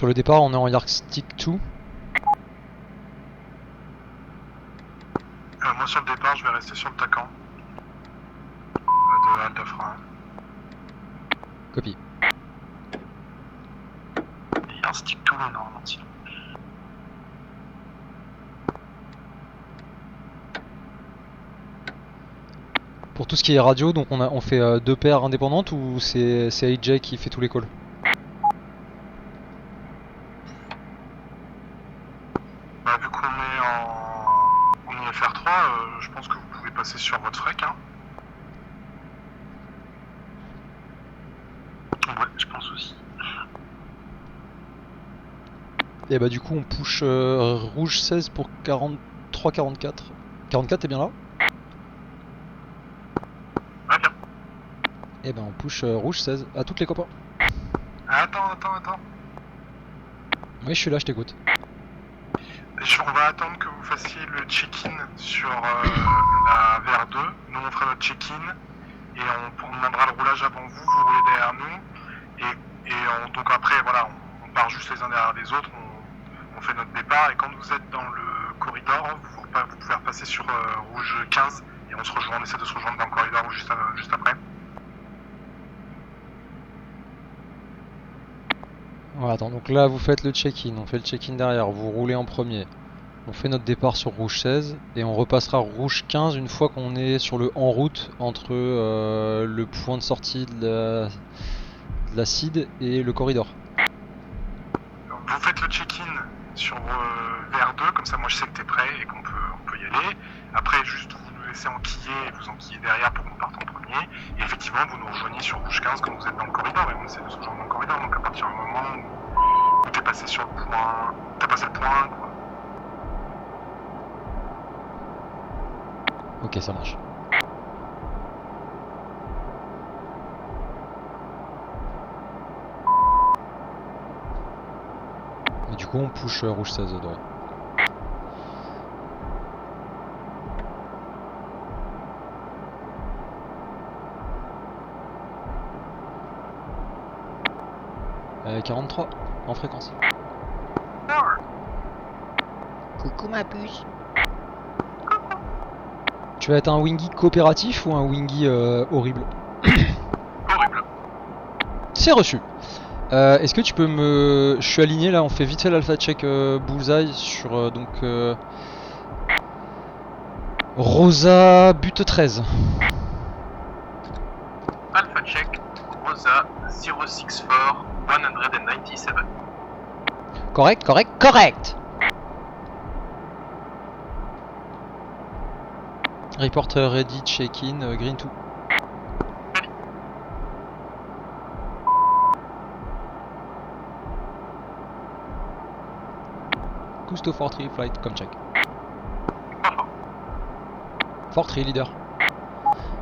Sur le départ, on est en Yardstick 2. Moi sur le départ, je vais rester sur le TACAN de Aldafra. Copie. Il y a un stick tout le normalement. Pour tout ce qui est radio, donc on fait 2 paires indépendantes ou c'est AJ qui fait tous les calls? Bah, vu qu'on est en IFR3, je pense que vous pouvez passer sur votre frec. Hein. Ouais, je pense aussi. Et bah du coup on push rouge 16 pour 43-44. 44 t'es bien là? Ouais, bien. Et ben on push rouge 16 à toutes les copains. Attends. Oui je suis là, je t'écoute. On va attendre que vous fassiez le check-in sur la VR2. Nous on fera notre check-in et on demandera le roulage avant vous, vous roulez derrière nous. Donc après voilà, on part juste les uns derrière les autres, on fait notre départ et quand vous êtes dans le corridor, vous pouvez repasser sur rouge 15 et on essaie de se rejoindre dans le corridor juste après. Voilà, attends, donc là vous faites le check-in, on fait le check-in derrière, vous roulez en premier. On fait notre départ sur rouge 16 et on repassera rouge 15 une fois qu'on est sur le en route entre le point de sortie de la CID et le corridor. Vous faites le check-in sur VR2, comme ça moi je sais que t'es prêt et qu'on peut y aller. Après juste vous nous laissez enquiller et vous enquillez derrière pour qu'on parte en premier. Et effectivement vous nous rejoignez sur rouge 15 quand vous êtes dans le corridor et on essaie de se rejoindre dans le corridor. Donc à partir du moment où t'es passé sur le point, t'as passé le point 1 quoi. Ok, ça marche. Et du coup on push rouge 16 doré. Euh, 43 en fréquence. Coucou ma puce. Tu vas être un wingy coopératif ou un wingy horrible? Horrible. C'est reçu. Est-ce que tu peux me... Je suis aligné là, on fait vite fait l'alpha check bullseye sur donc Rosa but 13. Alpha check, Rosa 064 197. Correct. Reporter ready, check-in, green 2. Gusto 43, flight, come check. 43, leader.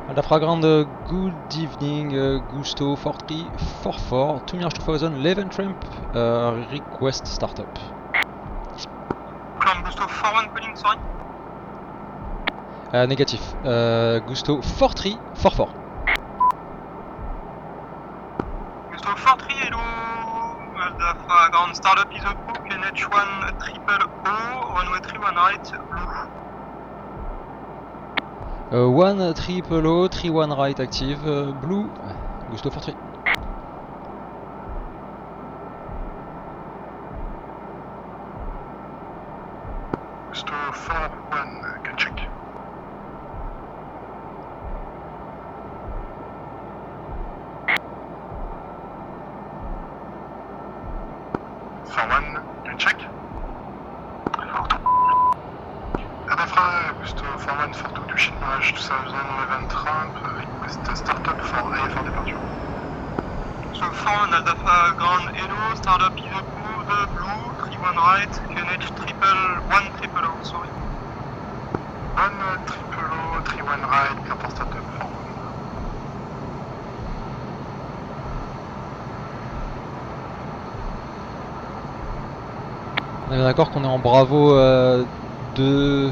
Alpha ground, good evening, Gusto 43, 44, 2 mirage 2000, 11 tramp, request startup. Ground Gusto 41 calling, sorry. Négatif. Gusto 43, 44. Gusto 43, hello. Alpha ground startup is approved, NH1 triple O, runway 31 right, blue. 1 triple O, 31 right active, blue, Gusto 43. Gusto 41, can check. One, can check. Adafra, Gusto 41, 42, Dushin Mirage 2011 Trump, request startup for IFR departure. So 41, Adafra ground hello, startup is approved, blue, 31 right, QNH triple O, sorry. 1 triple O, 31 right, clear for startup for 1. On est d'accord qu'on est en Bravo 204+,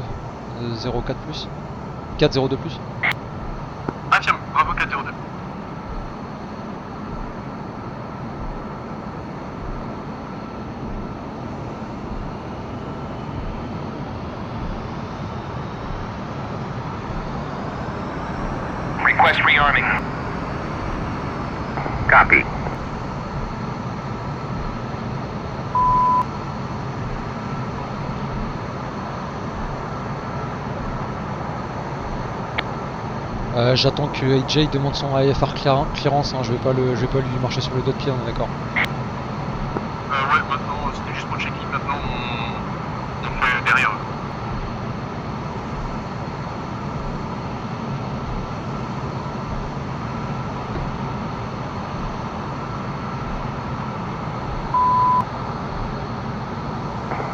402+. Affirme, Bravo 402. Request rearming. Copy. J'attends que AJ demande son IFR clearance, hein, je vais pas lui marcher sur le dos de pied, on est d'accord. Ouais, maintenant, c'était juste pour le check-in, maintenant on fait derrière eux.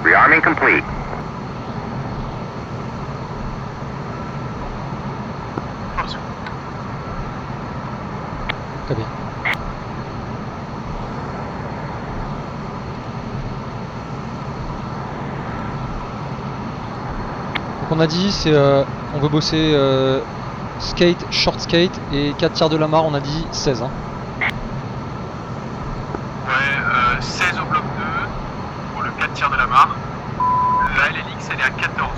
Rearming complete. Force. Très bien. Donc on a dit, c'est on veut bosser skate, short skate et 4 tiers de la mare, on a dit 16. Hein. Ouais, 16 au bloc 2 pour le 4 tiers de la mare. La LLX elle est à 14.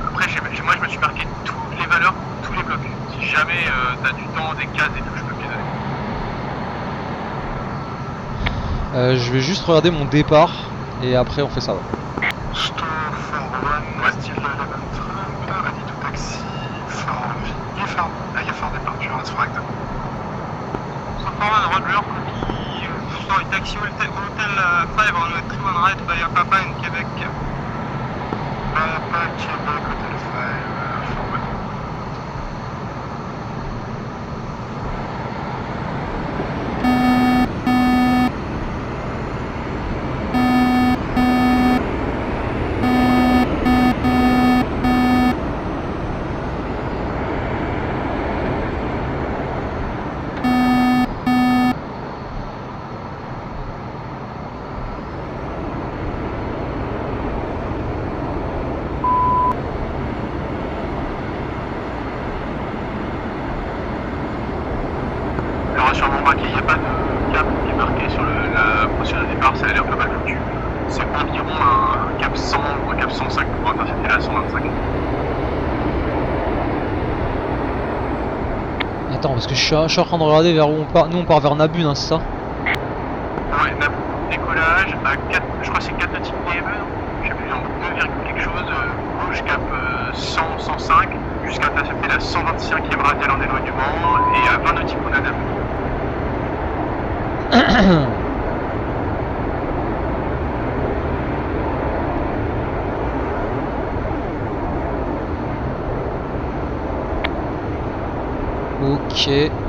Après moi je me suis marqué toutes les valeurs, tous les blocs. Si jamais t'as du temps, des cases et tout, je peux bien aller. Je vais juste regarder mon départ et après on fait ça. Stop for one, still 11 Trump, ready to taxi for IFR departure as fragged. So for one, Roger, copy. Sorry, taxi hotel 5 on 300 via Papa in Quebec. Papa, Québec, hotel 5, forward. Sûrement remarqué, il n'y a pas de cap qui est marqué sur la procédure de départ, ça a l'air pas mal foutu. C'est environ un cap 100 ou un cap 105 pour intercepter la 125. Attends, parce que je suis en train de regarder vers où on part. Nous on part vers Nabun, hein, c'est ça? Ouais, décollage à 4, je crois que c'est 4 nautiques Haven, je sais plus, en 2, quelque chose, gauche cap 100, 105, jusqu'à intercepter la 125e radiale en éloignement, et à 20 nautiques on a Nabun.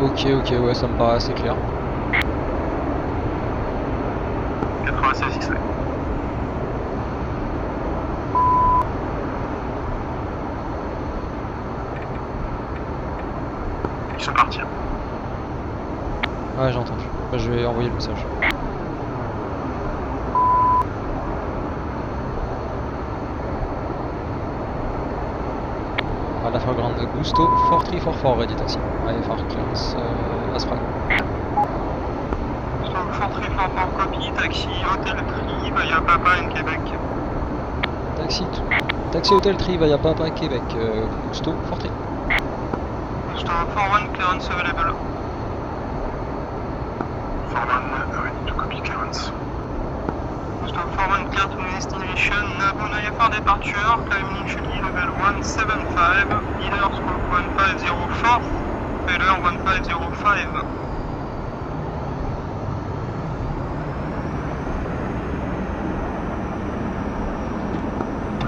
Ok, ouais, ça me paraît assez clair. 96 X-ray. Ils sont partis. Ouais, j'ai entendu. Bah, je vais envoyer le message. IFR Grand Gusto 4344 ready taxi. IFR clearance Asfrag. So 4344 copy, taxi hotel 3 via Papa in Quebec. Taxi Hotel 3 via Papa Québec. Gusto 43. So for one, clearance available. For one, ready to copy clearance. So for one, clear to destination, Nabun IFR departure, climb initially level 175, leader scope 1504, failure 1505.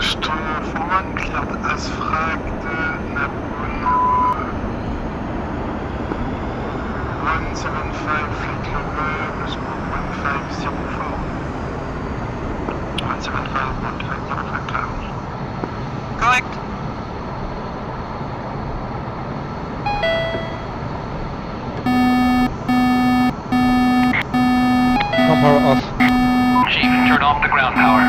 Stone for one, cleared as fragged, Nabun 175, flight level, scope 1504. 175, 1505 cloud. Correct. Ground power off. Chief, turn off the ground power.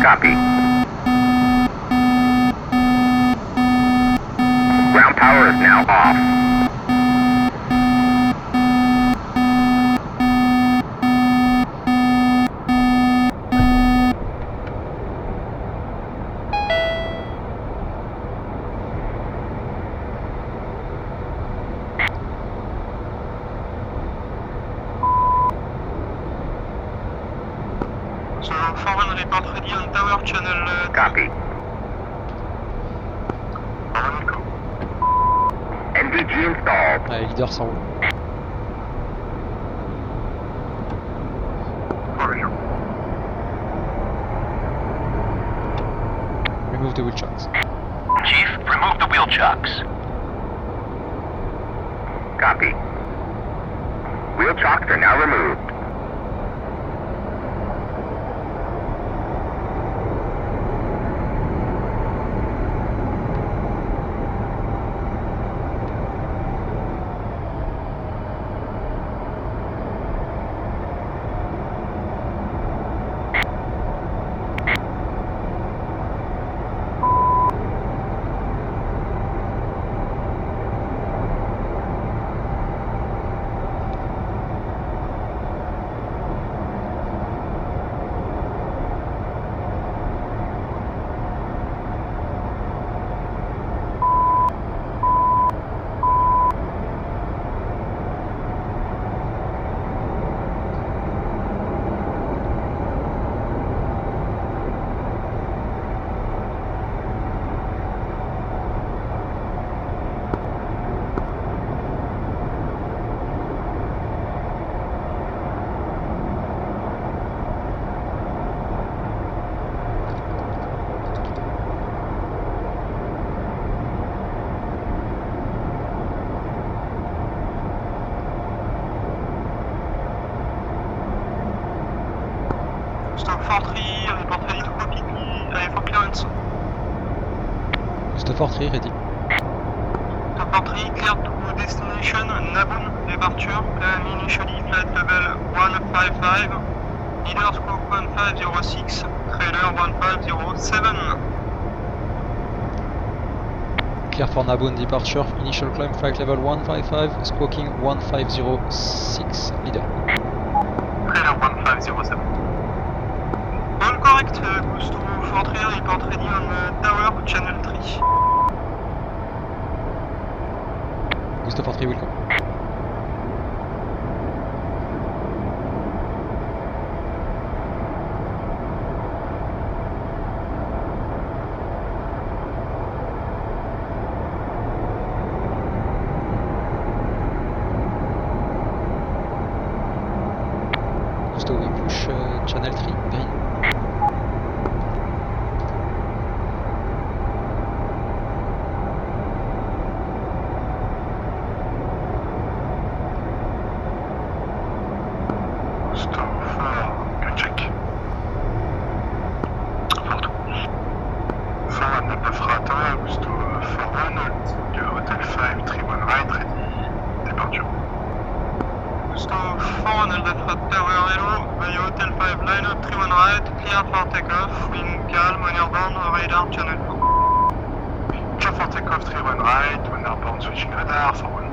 Copy. Ground power is now off. Foreman report ready on tower channel. Copy. Foreman go. NVG installed. Allez, leader, ça roule. Corrigion. Remove the wheel chocks. Chief, remove the wheel chocks. Copy. Wheel chocks are now removed. Stop 4-3, report ready to copy, for clearance. Gustav 4-3, ready. Stop 4-3, cleared to destination, Nabun, departure, initially flight level 155, leader scope 1506, trailer 1507. Clear for Nabun departure, initial climb flight level 155, squawking 1506, leader. Trailer 1507. All correct, Gusto 4-3, report ready on tower channel 3. Gustav 4-3, welcome. Gusto, we push channel 3, green. Gusto 4, good check. 4-2. Forward n'a pas frappé, Gusto 4-1, Hotel 5, 3-1 right, ready, departure. Gusto 4 Delta tower hello, by hotel 5 lineup 31 right, clear for takeoff, wind calm, on airborne, radar channel 4. Clear for takeoff, 3-1 right, when airborne switching radar, 4-1.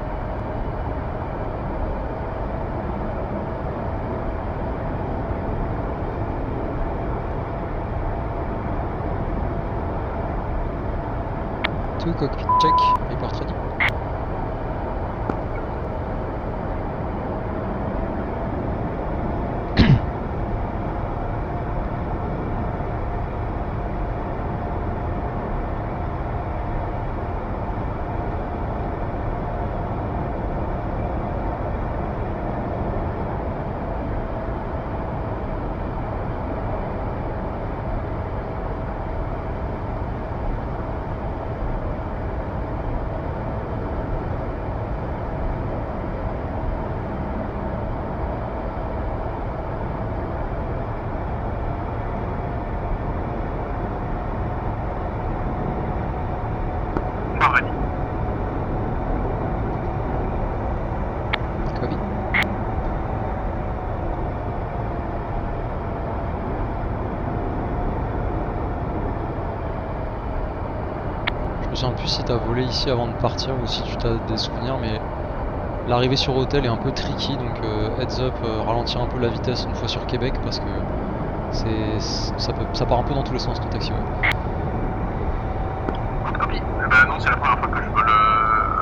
Two cockpit check, report ready. Pas ready. Copy. Je me souviens plus si t'as volé ici avant de partir ou si tu t'as des souvenirs, mais l'arrivée sur hôtel est un peu tricky, donc heads up, ralentir un peu la vitesse une fois sur Québec parce que ça part un peu dans tous les sens ton taxiway. Good copy. Eh ben non, c'est la première fois que je vole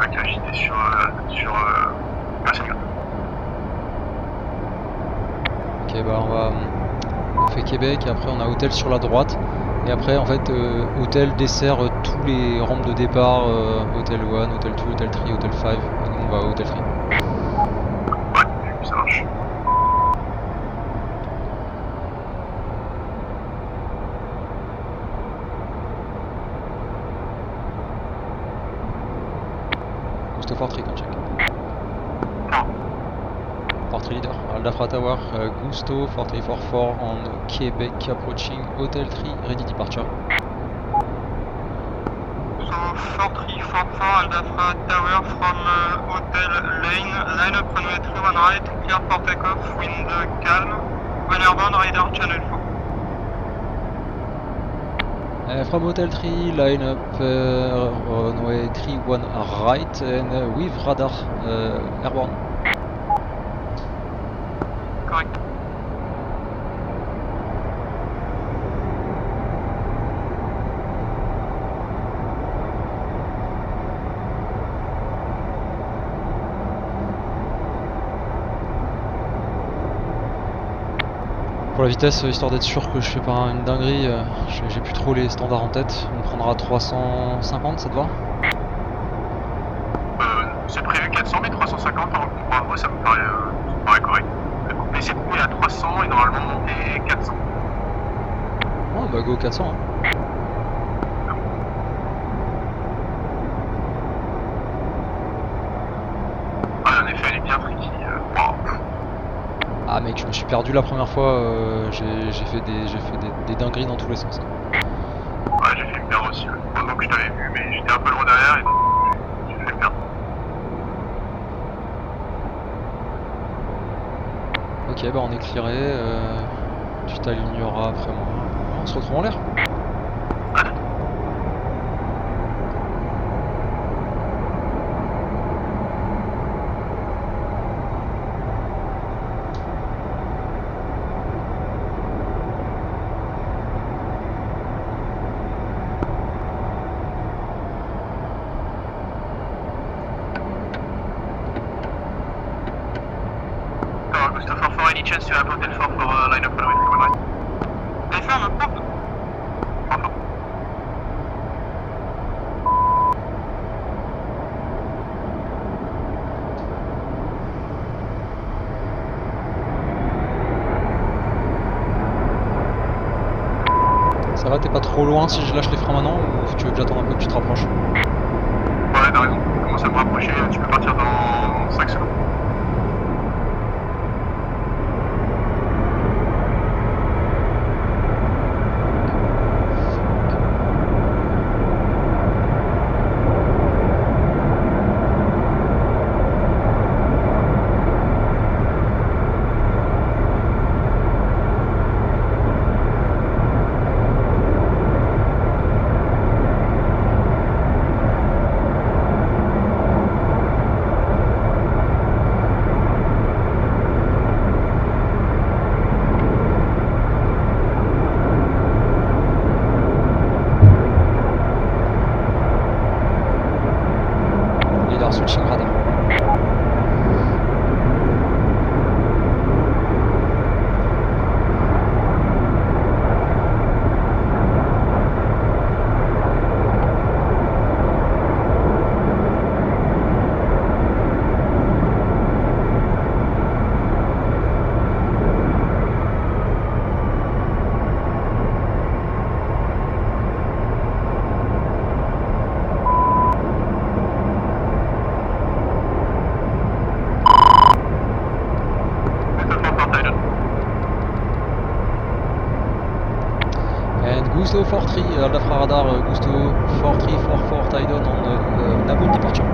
un KJD sur Persian. Ok, bah on fait Québec, et après on a hôtel sur la droite. Et après en fait hôtel dessert tous les rampes de départ, hôtel 1, hôtel 2, hôtel 3, hôtel 5, et nous on va à hôtel 3. Ouais, ça marche. Gusto Fortry, quand check. Non. Fortry leader, Aldafra Tower, Gusto, Fortry 44 on Quebec approaching Hotel 3, ready departure. So 4344 Aldafra Tower from Hotel Lane, line up runway 31 right, clear for takeoff, wind calm, when airborne radar channel 4. From Hotel 3, line up runway 31 right and with radar airborne. Correct. Pour la vitesse, histoire d'être sûr que je fais pas une dinguerie, j'ai plus trop les standards en tête. On prendra 350, ça te va? C'est prévu 400, mais 350 en bravo, ça me paraît correct. Mais c'est coupé à 300 et normalement monter 400. Oh bah go 400 hein. Ah, en effet, elle est bien tricky. Wow. Ah mec, je me suis perdu la première fois, j'ai fait des dingueries dans tous les sens. Ouais, j'ai fait une paire aussi. Pendant que je t'avais vu, mais j'étais un peu loin derrière et donc j'ai fait une paire. Ok, bah on est clearé, tu t'aligneras après moi. On se retrouve en l'air. Gusto 44, any chance to have Hotel 4 for line up runway 31 right? Confirm, approved. Enfin. Ça va, t'es pas trop loin si je lâche les freins maintenant ou tu veux que j'attende un peu que tu te rapproches? Ouais, t'as raison. Je commence à me rapprocher, tu peux partir dans 5 secondes. Leader switching radar. And Gusto 43, Aldafra radar, Gusto 4344 Tidon on Naboo departure.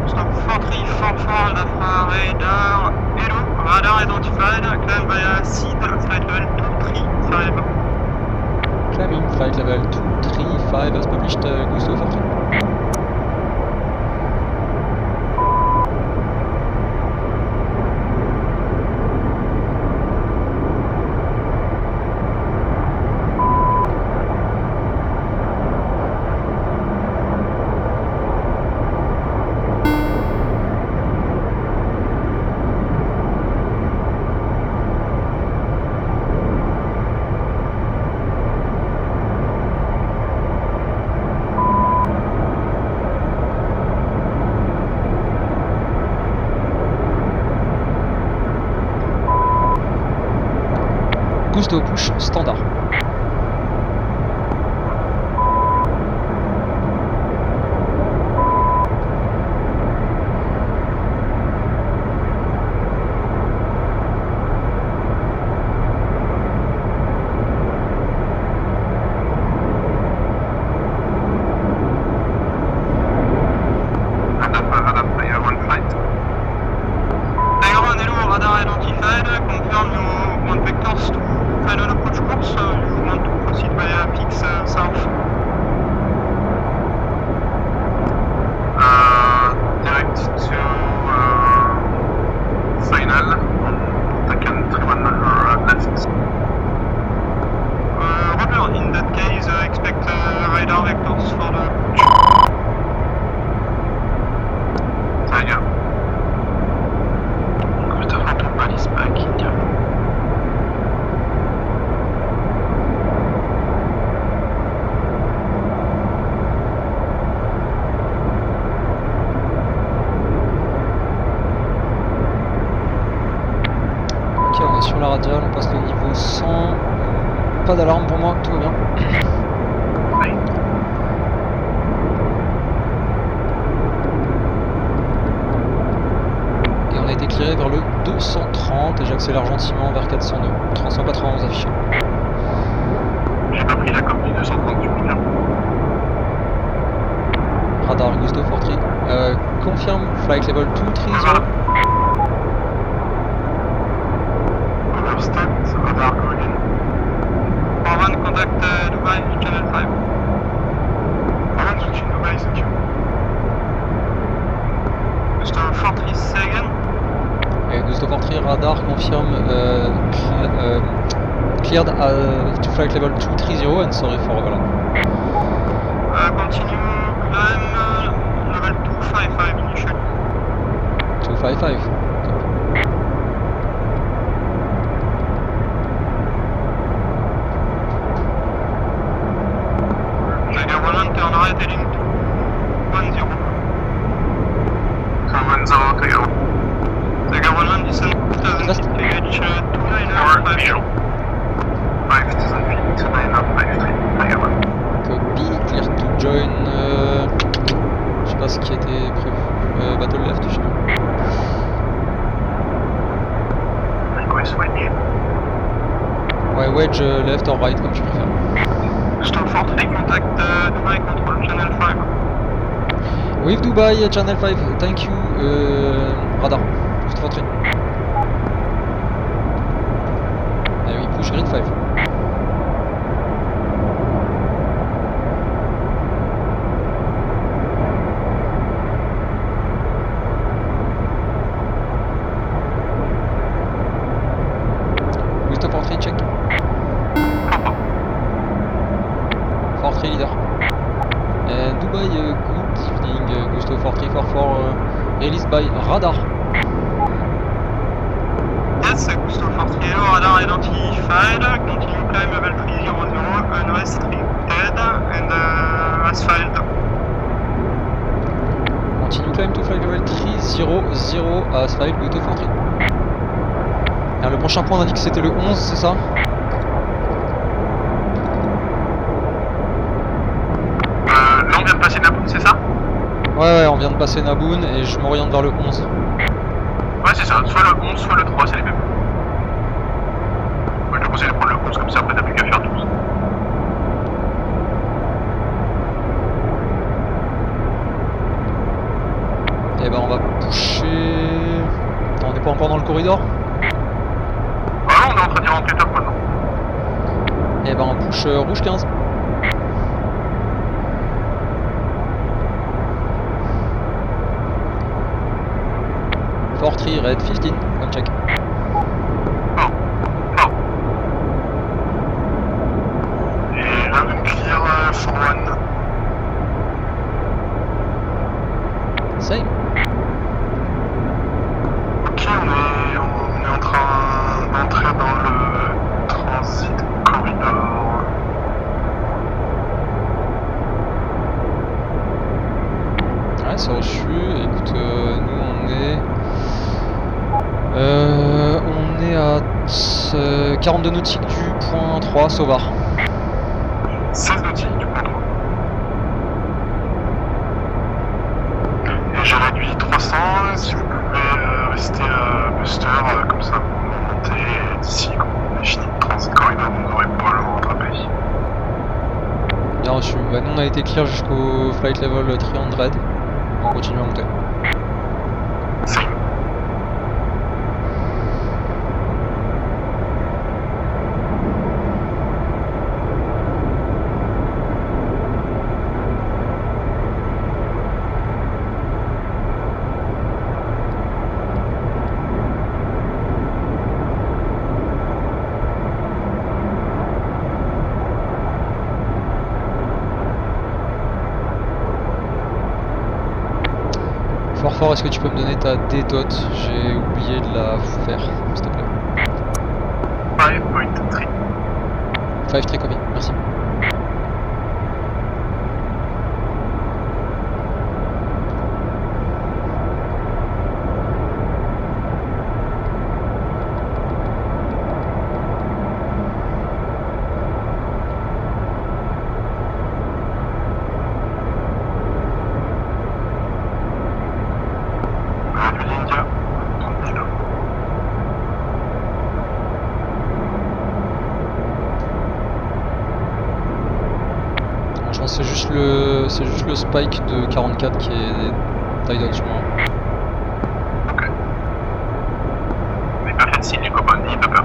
Stop 4344 Aldafra radar, hello, radar identified, climb via SEED, flight level 235. Climbing, flight level 235 as published, Gusto 43. Gusto push standard. Sur la radiale, on passe le niveau 100. Pas d'alarme pour moi, tout va bien. Et on a été clearé vers le 230 et j'accélère gentiment vers 402. 391 affiché. J'ai pas pris la coque du 230, tu confirmes? Radar Gusto 43. Confirme, flight level 230. Radar go again. Farman, contact Dubai, Channel 5. Farman, switch in Dubai, thank you. Gusto 43 again. Et Gusto 43, radar confirme cleared to flight level 230 and sorry for overlap. Continue climb level 255 initially. 255. Tiger 1 turn right heading to 10. So 10, Tiger 1. Tiger 1 descend 2000 kh 295. 5000 feet, 953, Tiger 1. Copy, clear to join. Je sais pas ce qui était prévu. Battle left, je sais pas. Request wedge. Ouais, wedge left or right comme tu préfères. Gusto 43, contact Dubai, control Channel 5. With Dubai, Channel 5, thank you. Radar, Gusto 43. Et we push grid 5. Gusto 43, check. 43 leader. And Dubai, good evening, Gusto 4344, released by radar. Yes, Gusto 43, radar identified. Continue climb level 300, unrestricted and asphalt. Continue climb to flight level 300 à asphalt, Gusto 43. Alors, le prochain point on a dit que c'était le 11, c'est ça? Là on vient de passer Naboun, c'est ça? Ouais, on vient de passer Naboun et je m'oriente vers le 11. Ouais, c'est ça, soit le 11, soit le 3, c'est les mêmes. Moi je te conseille de prendre le 11, comme ça après t'as plus qu'à faire 12. Et ben on va pusher... Attends, on n'est pas encore dans le corridor? Ouais, on est en train d'y rentrer top maintenant. Et ben on push rouge 15. Fortry red 15, one check. Et London clear for 1. Same. Ok, on est en train d'entrer dans le transit corridor. Ouais, c'est reçu. Écoute, nous on est à 42 nautiques du 2.3 Sauvar. 16 nautique du point droit. Et j'ai réduit 300, si vous pouvez rester à Buster, comme ça vous montez, et d'ici quand on est fini de transit corridor, vous aurez probablement rattrapé. Bien reçu. Bah, nous on a été clear jusqu'au flight level 300. On continue à monter. Same. Fort, est-ce que tu peux me donner ta D-dot? J'ai oublié de la faire, s'il te plaît. 5.3. 5 très copy, merci. Réduit India, 30 000. Bon, je pense que c'est juste le spike de 44 qui est taille down sur moi. Ok. Mais pas fait de signe, les copains, n'ayez pas peur.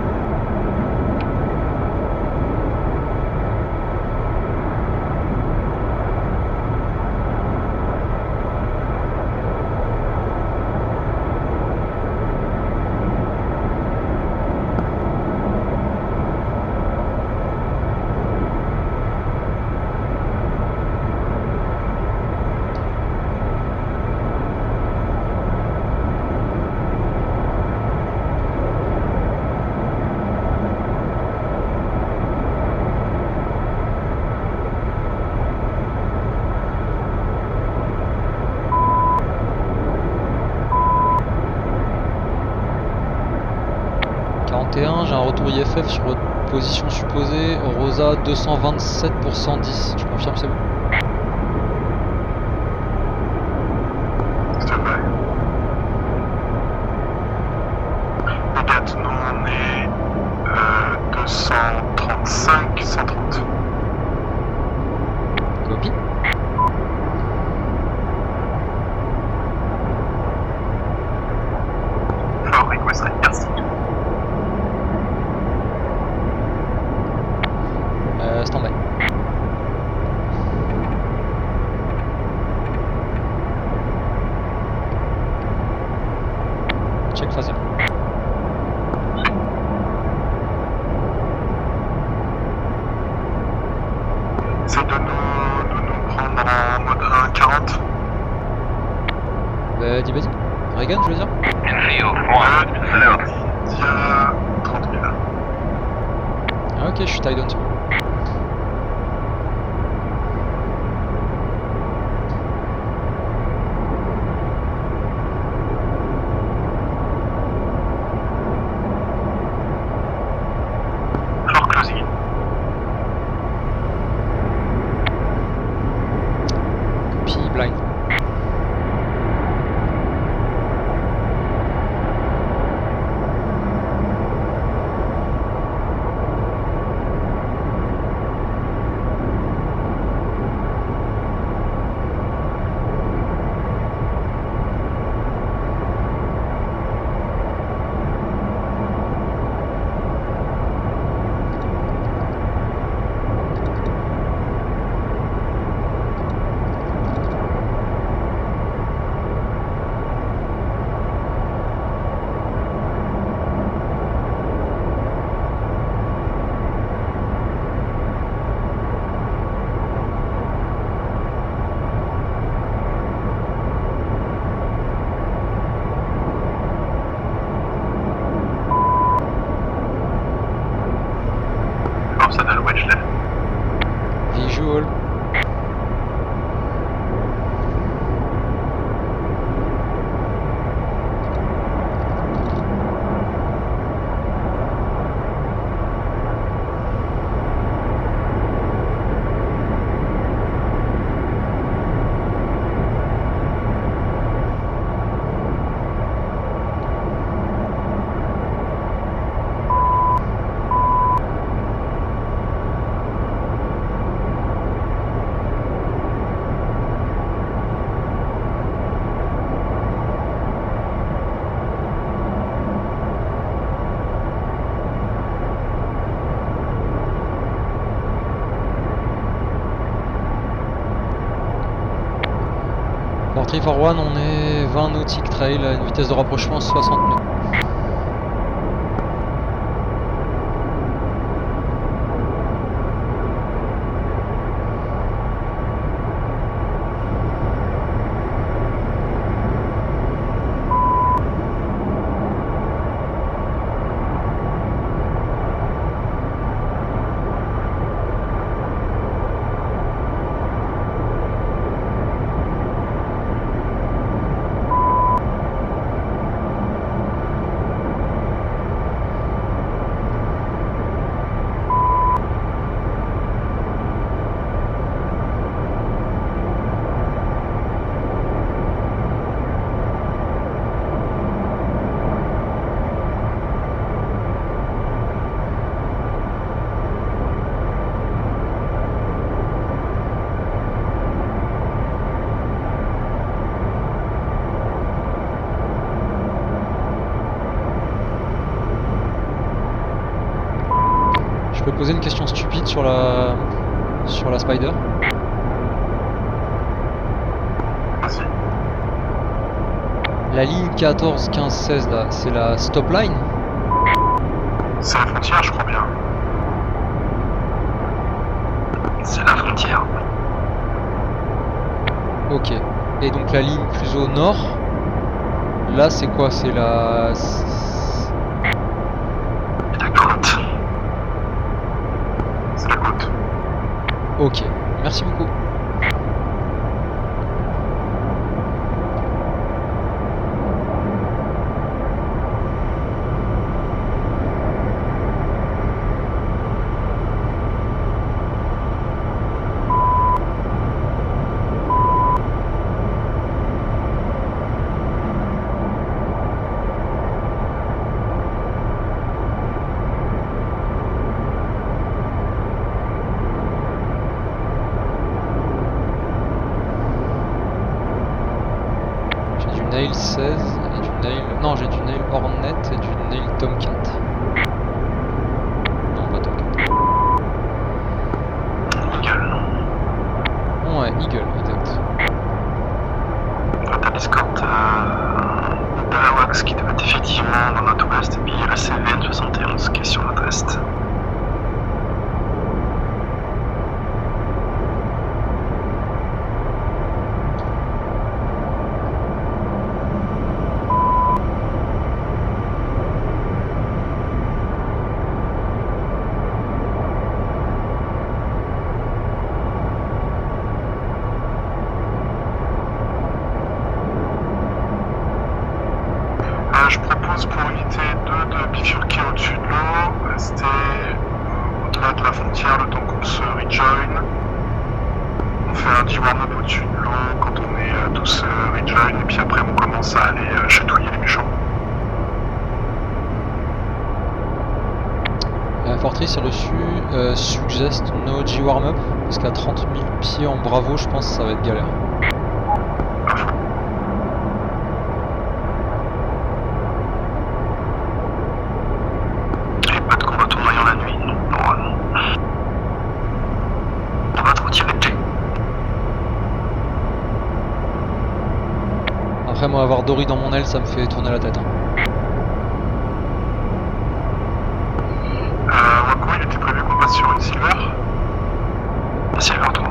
J'ai un retour IFF sur votre position supposée, Rosa 227 pour 110, tu confirmes c'est bon? Stand-by. Regarde, nous on est 235, 130. Copy. Fort request, merci. Stand by. Check phase 0. C'est de nous prendre en mode 1.40. Vas-y, vas-y. Reagan, je veux dire. Infield, Il y a 30 000. Ah, ok, je suis tie down sur moi. Floor closing. Copy, blind. Ça donne wedge là. Visual. For 341, on est 20 nautic trail à une vitesse de rapprochement 60 nœuds. Je peux poser une question stupide sur la Spider? Vas-y. La ligne 14, 15, 16 là, c'est la stop line? C'est la frontière, je crois bien. C'est la frontière. Ok. Et donc la ligne plus au nord, là c'est quoi? C'est la... La côte. C'est la côte. Ok. Merci beaucoup. Nail 16 et du Nail... Non, j'ai du Nail Hornet et du Nail Tomcat. Non, pas Tomcat. Eagle. Ouais, Eagle, exact. T'as l'escorte Balawax qui doit être effectivement dans notre ouest, et puis il y a la CVN 71 qui est sur notre est. Je propose pour unité 2 de bifurquer au-dessus de l'eau, rester au-delà de la frontière le temps qu'on se rejoin. On fait un D-warm-up au-dessus de l'eau quand on est tous rejoin et puis après on commence à aller chatouiller les méchants. Fortrice a reçu suggest no G warm-up parce qu'à 30 000 pieds en Bravo, je pense que ça va être galère. Pas de combat tournoyant la nuit, normalement. On va trop tirer dessus. Après, moi, avoir Dory dans mon aile, ça me fait tourner la tête. Hein. Wako, il était prévu qu'on passe sur une silver. Silver 3.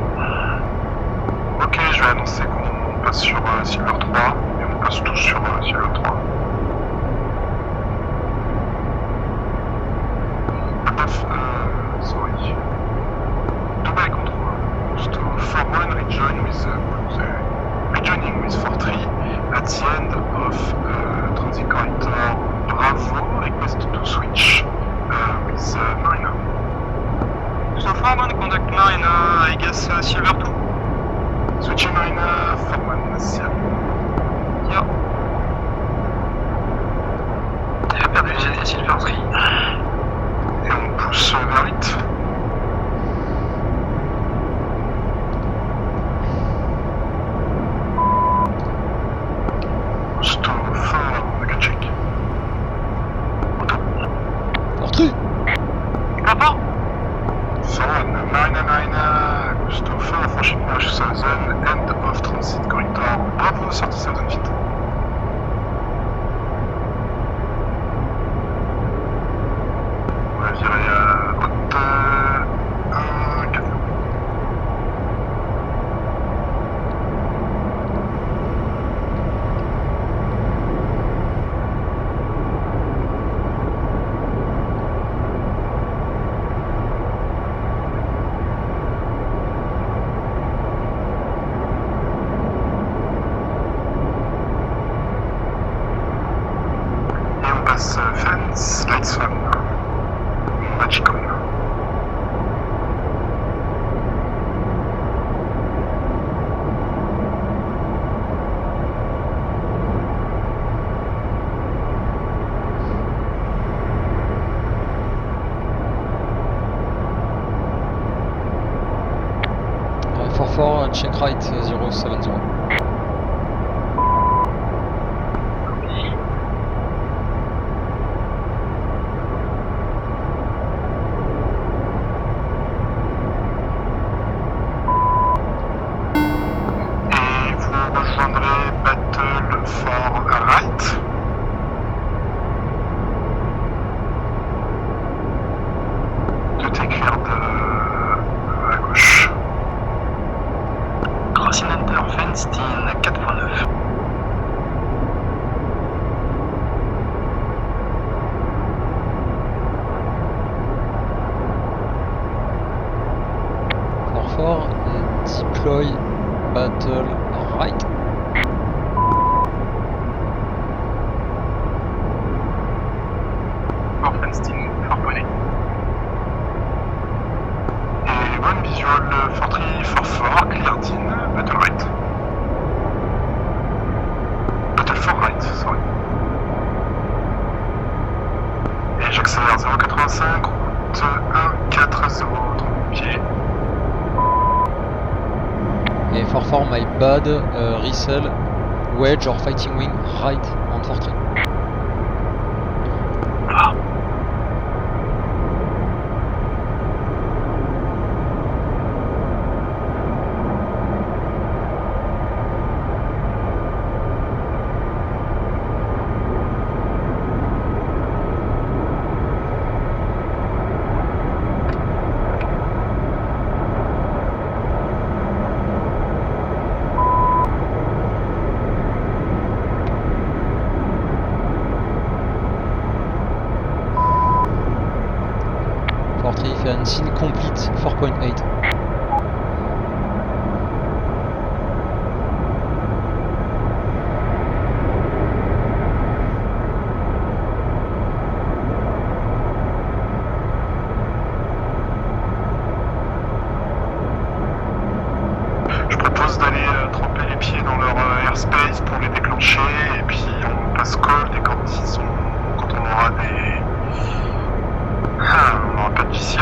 Ok, je vais annoncer qu'on passe sur silver 3 et on passe tous sur silver 3. Sorry. Dubai control. Just to forward rejoin with rejoining with 4-3 at the end of transit corridor Bravo. Request to switch with 9. So Foreman, contact 9, I guess Silver 2. Switching 9, Foreman, Siam. Yeah. Il a perdu les Silver 3. Et on pousse vers 8. Pousse to 4, mega check. Fortru! Papa? 5, 101, Marina Marina, Gusto 4, approaching Rush 2000, end of transit corridor, Bravo 30,000 feet. On va virer à haute 1, 4. Fence, lights on, magical. For check right 070. Battle for right. De t'écrire à gauche. Crossing Hunter, Fence, 4x9. For deploy battle right. For Fenstein, 4.8. Et one visual 4344, cleared in battle right. Battle for right, sorry. Et j'accélère 0,85, route 1,40, 30 pieds. Et for my bad, resell, wedge or fighting wing right on 43. Scene complete 4.8. Je propose d'aller tremper les pieds dans leur airspace pour les déclencher et puis on passe cold et quand on aura des... on n'aura pas de VCI.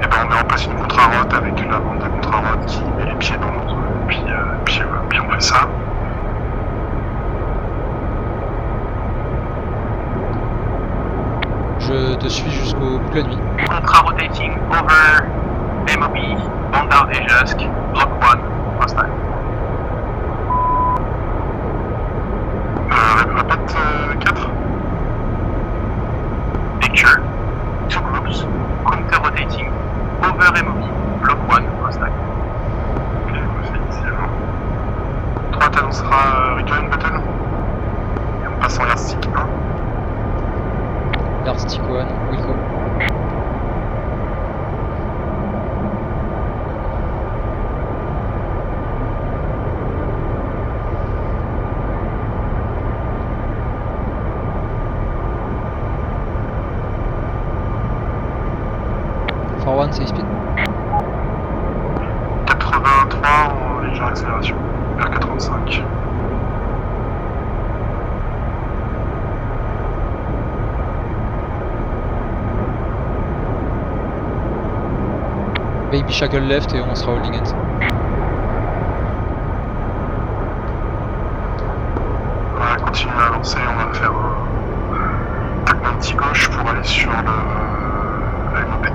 Et ben on met en place une contre-route avec la bande de contre-route qui met les pieds dans l'autre, puis on fait ça. Je te suis jusqu'au bout de la nuit. Contra-rotating over MOB, Bandar et Jask, Block 1, hostile. Répète 4. Picture, 2 groups, counter-rotating over MOB, Block 1, hostile. Ok, on fait ici alors. 3 t'annoncera Rejoin Battle. Et on passe en Yardstick 1. Yardstick 1, will go. For 1, c'est speed. 83 en légère accélération, vers 85. Baby shackle left et on sera holding it. On va continuer à avancer, on va faire un tac petit gauche pour aller sur le MOB.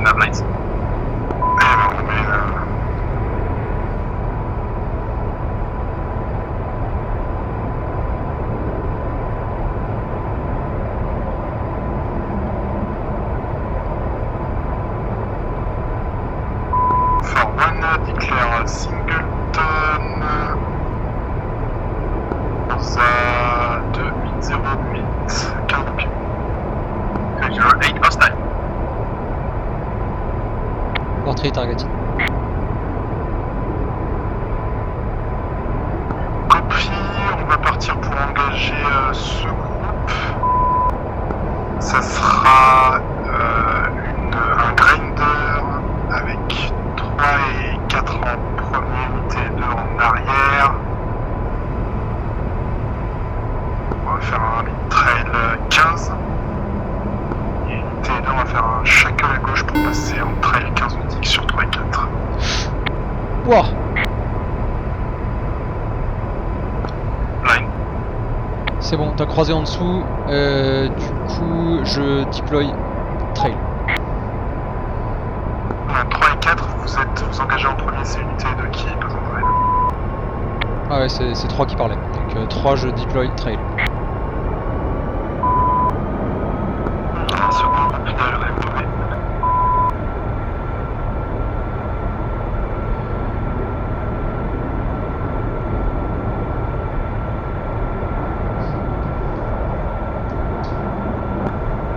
nav lights. Et ben, on met for one declare Singleton Rosa 2808 15 pieds. 208 hostile. Portrait targeted. Copie, on va partir pour engager ce groupe. Ça sera un grinder avec 3 et 4 en premier, unité et 2 en arrière. On va faire un lead trail 15. Et unité et 2, on va faire un shackle à gauche pour passer en trail 15 nautique sur 3 et 4. Ouah. Line. C'est bon, t'as croisé en dessous. Du coup, je deploy trail. 3 et 4, vous engagez en premier, c'est unité 2 qui passe en trail. Ah ouais, c'est 3 qui parlaient. Donc 3, je deploy trail. Un second groupe de mauvais.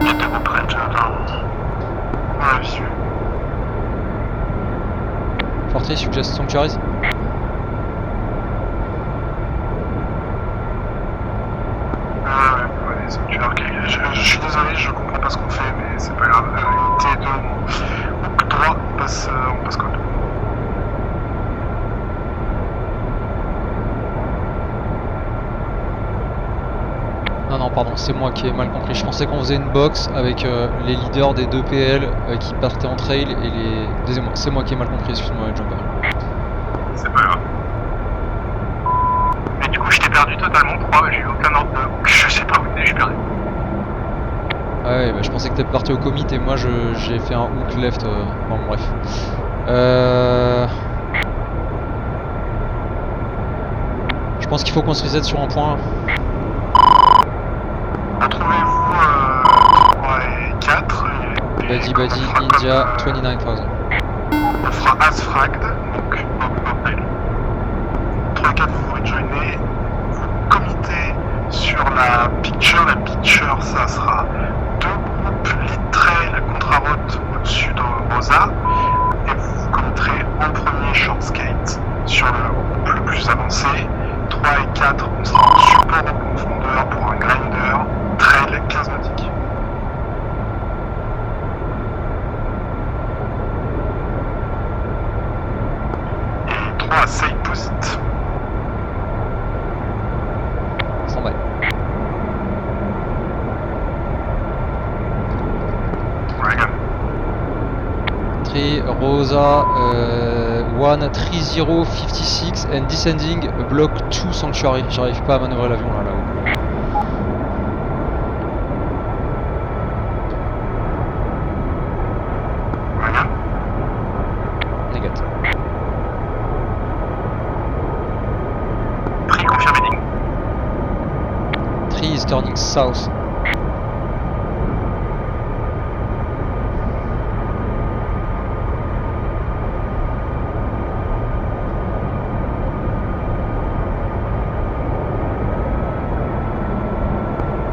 Je te reprenne, Jonathan. Ouais, je suis. Portrait suggest sanctuaries. Ouais, sanctuaires. Je suis désolé, je comprends pas ce qu'on fait, mais c'est pas grave. Unité 2, on droit, on passe code. Non, pardon, c'est moi qui ai mal compris. Je pensais qu'on faisait une box avec les leaders des 2 PL qui partaient en trail et les. Excusez-moi, c'est moi qui ai mal compris, excuse-moi, Jumper. C'est pas grave. Et du coup, je t'ai perdu totalement. Pourquoi? J'ai eu aucun ordre de. Je sais pas où t'es, j'ai perdu. Ah ouais, bah, je pensais que t'étais parti au commit et moi j'ai fait un hook left. Bon, bref. Je pense qu'il faut qu'on se reset sur un point. Retrouvez-vous 3 et 4. Badi India 29,000. On fera as fragged, donc 3 et 4 vous vous rejoignez, vous committez sur la picture. La picture, ça sera 2 groupes lead trail contre-route au-dessus de Rosa, et vous vous committerez en premier short skate sur le groupe le plus avancé. 3 et 4, on sera en support au confondeur pour un grinder, trail 15 nautiques. Et 3 side posit. Stand by. Reagan. 3 Rosa 13056 and descending block 2 sanctuary. J'arrive pas à manœuvrer l'avion là-haut. Reagan. Négat. Prix confirmé ding. 3 is turning south.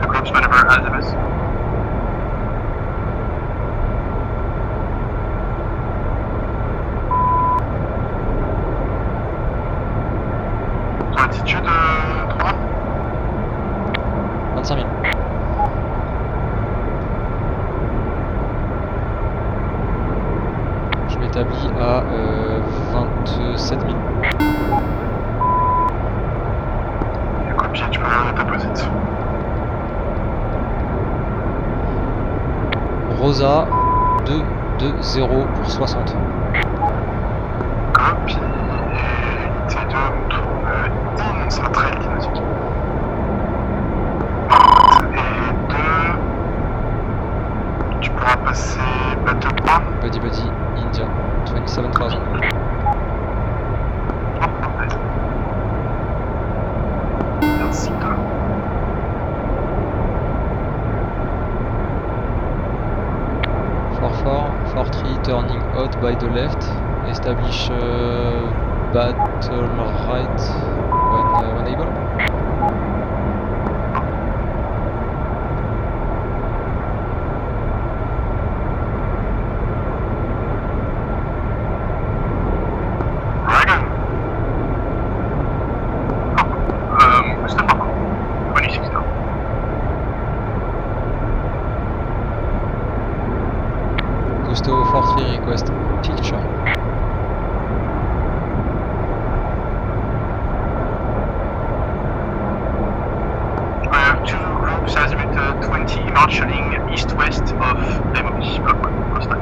The group's maneuver azimuth. Ton attitude 3. 25 000. Je m'établis à 27 000. Et copier, tu peux regarder ta posite. Rosa 2-2-0 pour 60. Copie. Et unité 2, on tourne in, on sera très nautique. Et 2, tu pourras passer Battle 3. Buddy Buddy, India, 27,000. Merci. 4-3, turning out by the left. Establish battle right when able. Dragon. Mustafa. 26 now. Gusto 4-3 request picture. I have two groups azimuth 20 marshalling east-west of MOB. Block 1, hostile.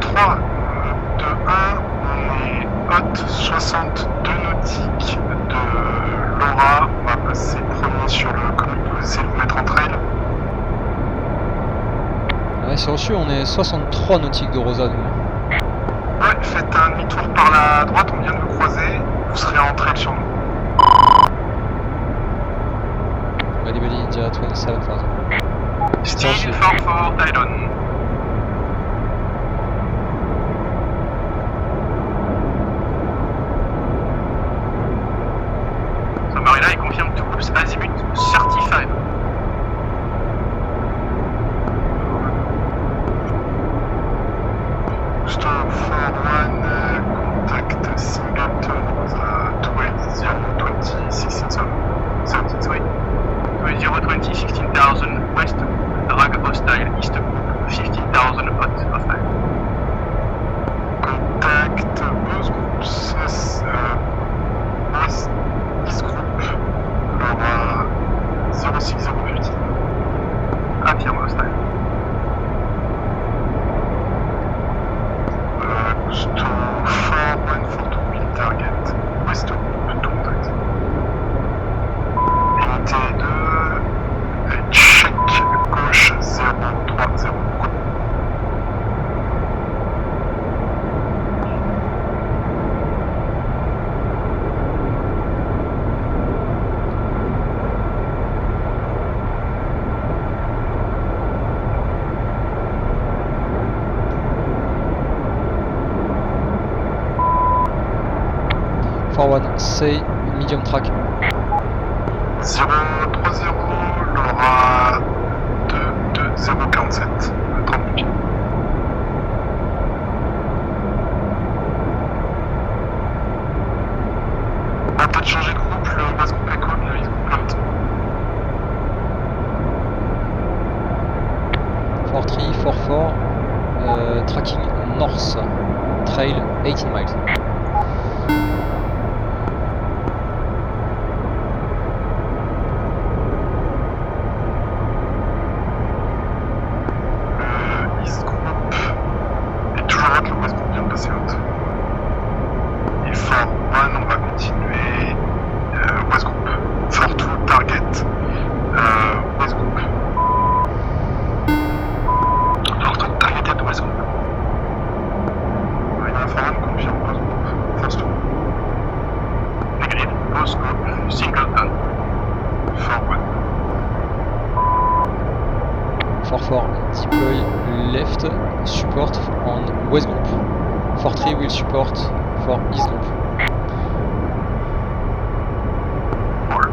3, 2, 1, on est haute 62 nautiques de Laura. On va passer premier sur le commune, vous essayez de vous mettre en trail. Ouais, c'est reçu, on est 63 nautiques de Rosa, nous. Ouais, faites un demi-tour par la droite, on vient de vous croiser, vous serez en trail sur nous. Buddy Buddy, India, 27,000. Steel 4-4 Tidon. So Marina, il confirme two groups azimuth 35. Stop for one, contact Singleton, 20, 16,000. 2020, 16,000 west, drag hostile east group, 15,000 hostile. Contact both groups, West East Group, Laura 06050. Affirme hostile. Gusto 4142 will target West Group to contact. Unité 2, check gauche 030. Forward, say medium track. 030, Laura 22047, 30 pieds. On va peut-être changer de groupe, le West Group Echo, le East Group Left. 4-3, 4-4, tracking north, trail 18 miles. Le East Group est toujours haute, le West Group vient de passer haute. Et Fort 1, on va continuer West Group. Fort 2, target West Group. Fort 2, targeted West Group. Fort 1 confirme West Group. First 2. Negative, both group, singleton. Fort 1. 4-4, deploy left, support on west group. 4-3 will support for east group. 4.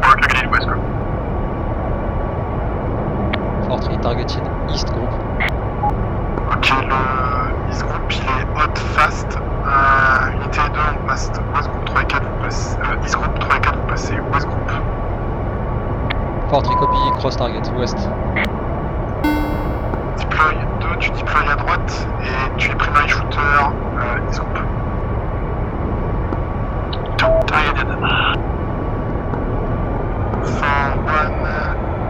Mark negative west group. 4-3 targeted east group. Ok, le East Group il est hot fast. Unité 2, on passe West Group 3 et 4, vous passez. East Group 3 et 4, vous passez West Group. 4-3 copy, cross target, west. Deploy 2, tu deploies à droite et tu es primary shooter East Group. 2. Targeted. Fort 1,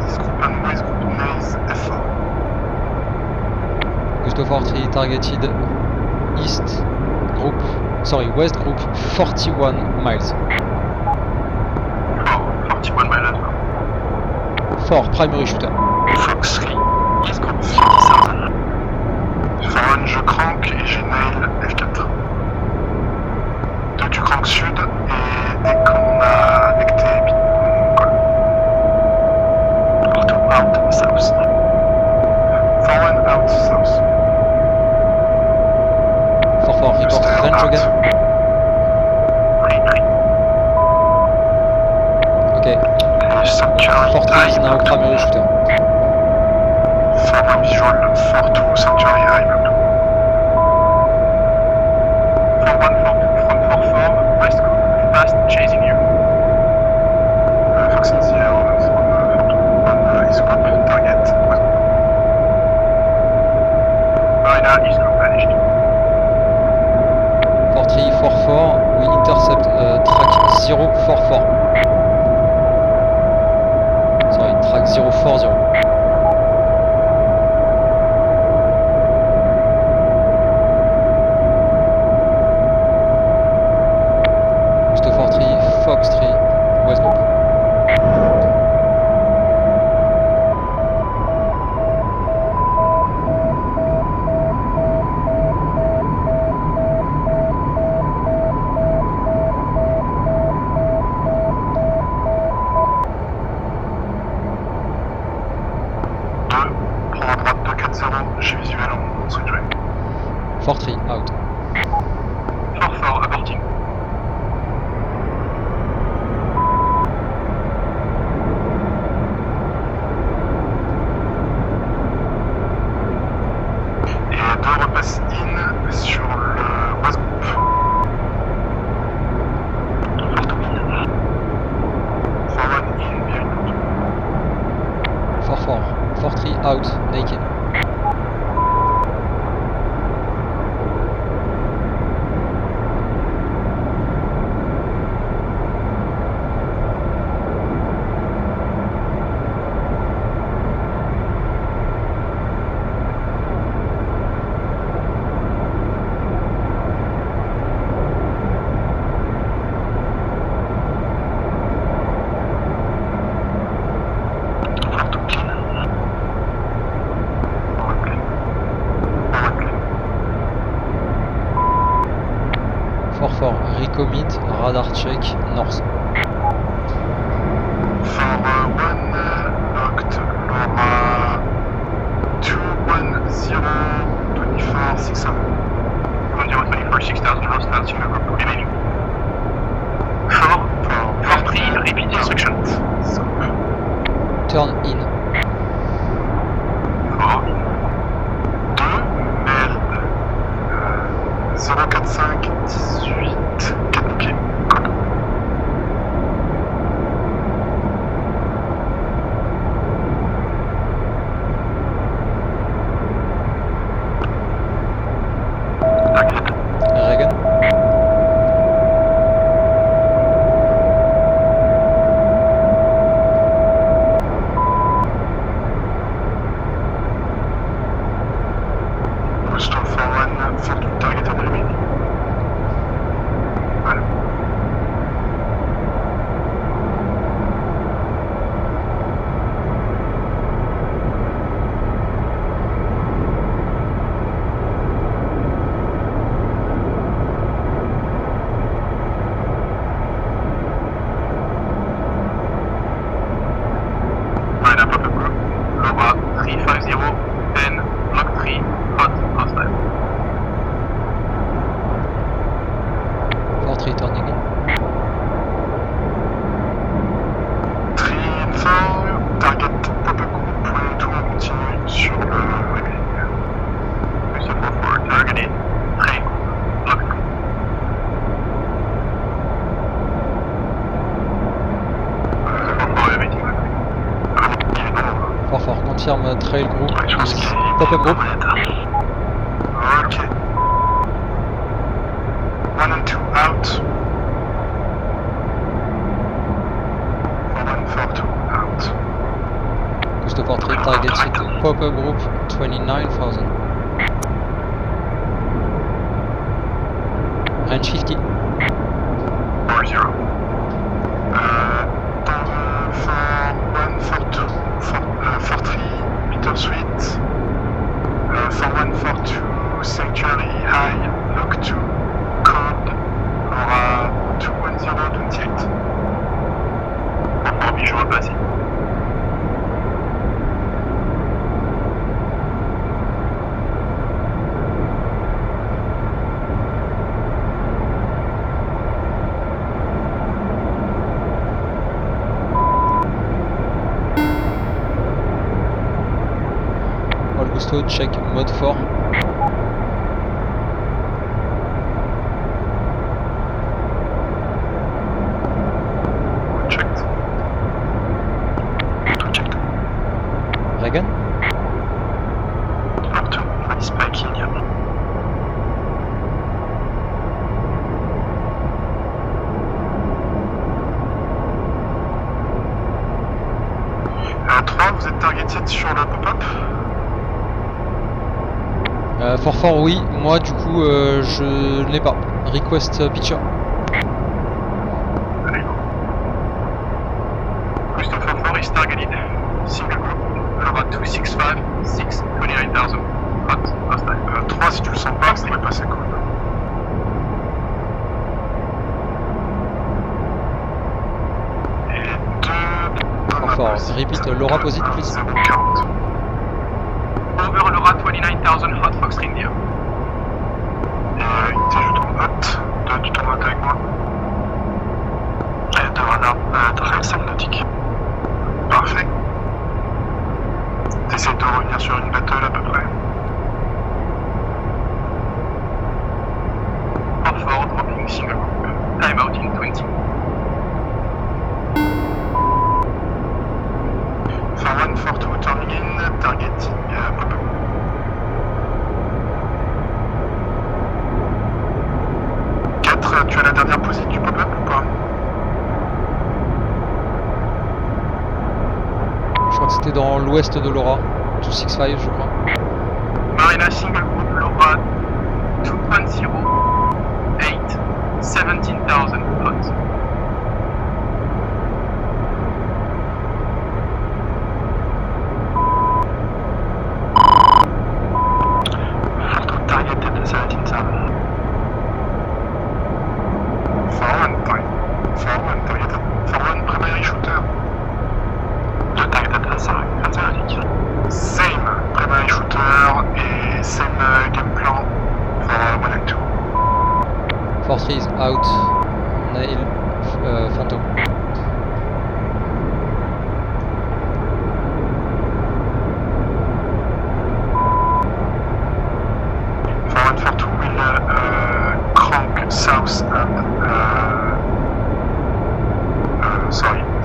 East Group and West Group nails F4. Gusto 4-3 targeted east group, sorry, west group 41 miles. 4, primary shooter. Fox 3, East Group 57. Foran, je crank et j'ai nail F4. Donc tu crank sud et dès qu'on a lecté bit, on colle. Auto out south. Foran out south. 4, report Stay range out. again. 3-3. Okay, Sanctuary 4 is high. now primary shooter. Foran visual 4-2, sanctuary high, blue. 4-1, 4-2 from 4-4, West Coast, fast chasing you. Fox India from 4-2 on East Group, target. Marina, East Group vanished. 4-3, 4-4, we intercept track 044. Sorry, track 040. Gusto 4-3, Fox 3, West Group. Prends à droite 2-4-0, j'ai visuel en sanctuary. 4-3, out. 4-4, aborting. Et 2 repasse in sur le West Group. 4-1 in, bien une autre. 4-4, 4-3, out, naked. Recommit, radar check, north. For 1, locked, Laura 210, 24, 600. 1024, 6000, lost out, single group remaining. 4-3, repeat instruction. Turn in. 4, 2, merde. 045, 18, 4 pieds. Colle. target. Reagan. Gusto for 1, for 2, target on remaining. Voilà. Marina, pop-up group. Laura, 350, 10, block 3, hot, hostile. 4-3, turning in. 3 info, target pop-up group, 1 2, on continue sur le remaining. Gusto 4-4, targeted, train, block 3. Gusto 4-4, everything block 3. 4-4, confirme trail group Ouais, je pense is qu'il pop-up group. Ok. 1 and 2 out. 4 1, 4 2 out. Gusto 4-3, target hit pop-up group 29,000. Range 50. 4-0. For 1, 4 2, auto check mode 4. Checked. Auto checked. Reagan? Auto, what is spiking? À 3, vous êtes targeted sur le pop-up. Fort fort oui, moi du coup je ne l'ai pas. Request picture. Allez, go. Christopher 4 is targeted. Single group, LoRa 265, 29,000. Hot, last time. 3, si tu le sens pas, vous pouvez passer cool. Et 2... Fort fort. Repeat, LoRa posit please. 0,40. Over LoRa 29,000, Hot Fox India. Et unité, je tourne hot. 2, tu tournes hot avec moi. Et 2 radar, 35 nautiques. Parfait. T'essaies de revenir sur une battle à peu près. Fort dropping single group. Time out in 20. Far 1, Fort 2, turning in, targeting pop-up. Tu as la dernière position du pop-up ou pas? Je crois que c'était dans l'ouest de LoRa. 265 je crois. Marina single group, LoRa 2.0, 8, 17,000 hot. Fort 2 targeted 17,000. Far 1 targeted. Far 1 primary shooter. 2 targeted Hansa. Same primary shooter et same game plan for 1 and 2. Fortress out. Nail Phantom. For 1, for 2 will crank south and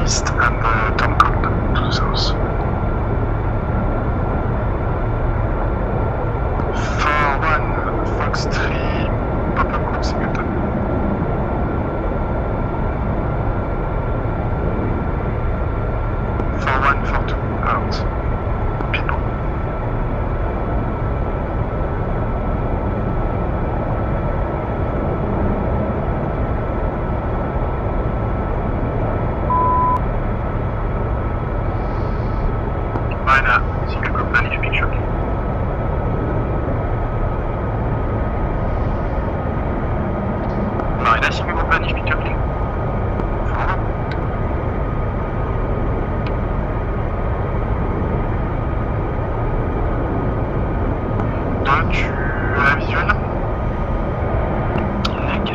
east and turn cold to the south. For 1, Fox 3, pop-up group singleton. For 1, for 2, out. People. Marina single group, vanish picture. Marina single group, vanish picture, please. Tu as la visuelle? Leg.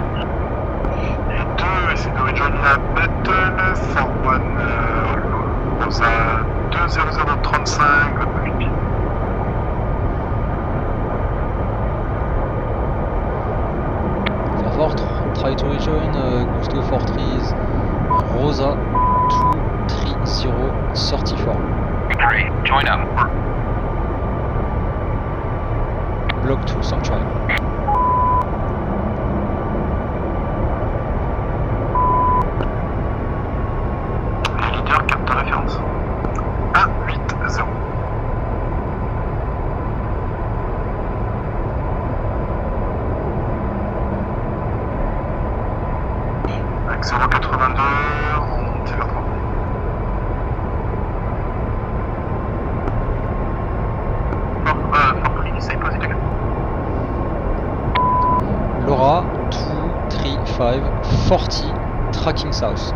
Et 2, essaie de rejoindre la battle. For 1, Rosa 20035, good. Fort fort, try to rejoin Gusto Fortress Rosa 23034. Great, join up. Block 2 Sanctuary. Les leaders captent ta référence. 1, 8, 0. Avec 0,82, on monte vers 3. For 3, say positive. LoRa 235 40 tracking south.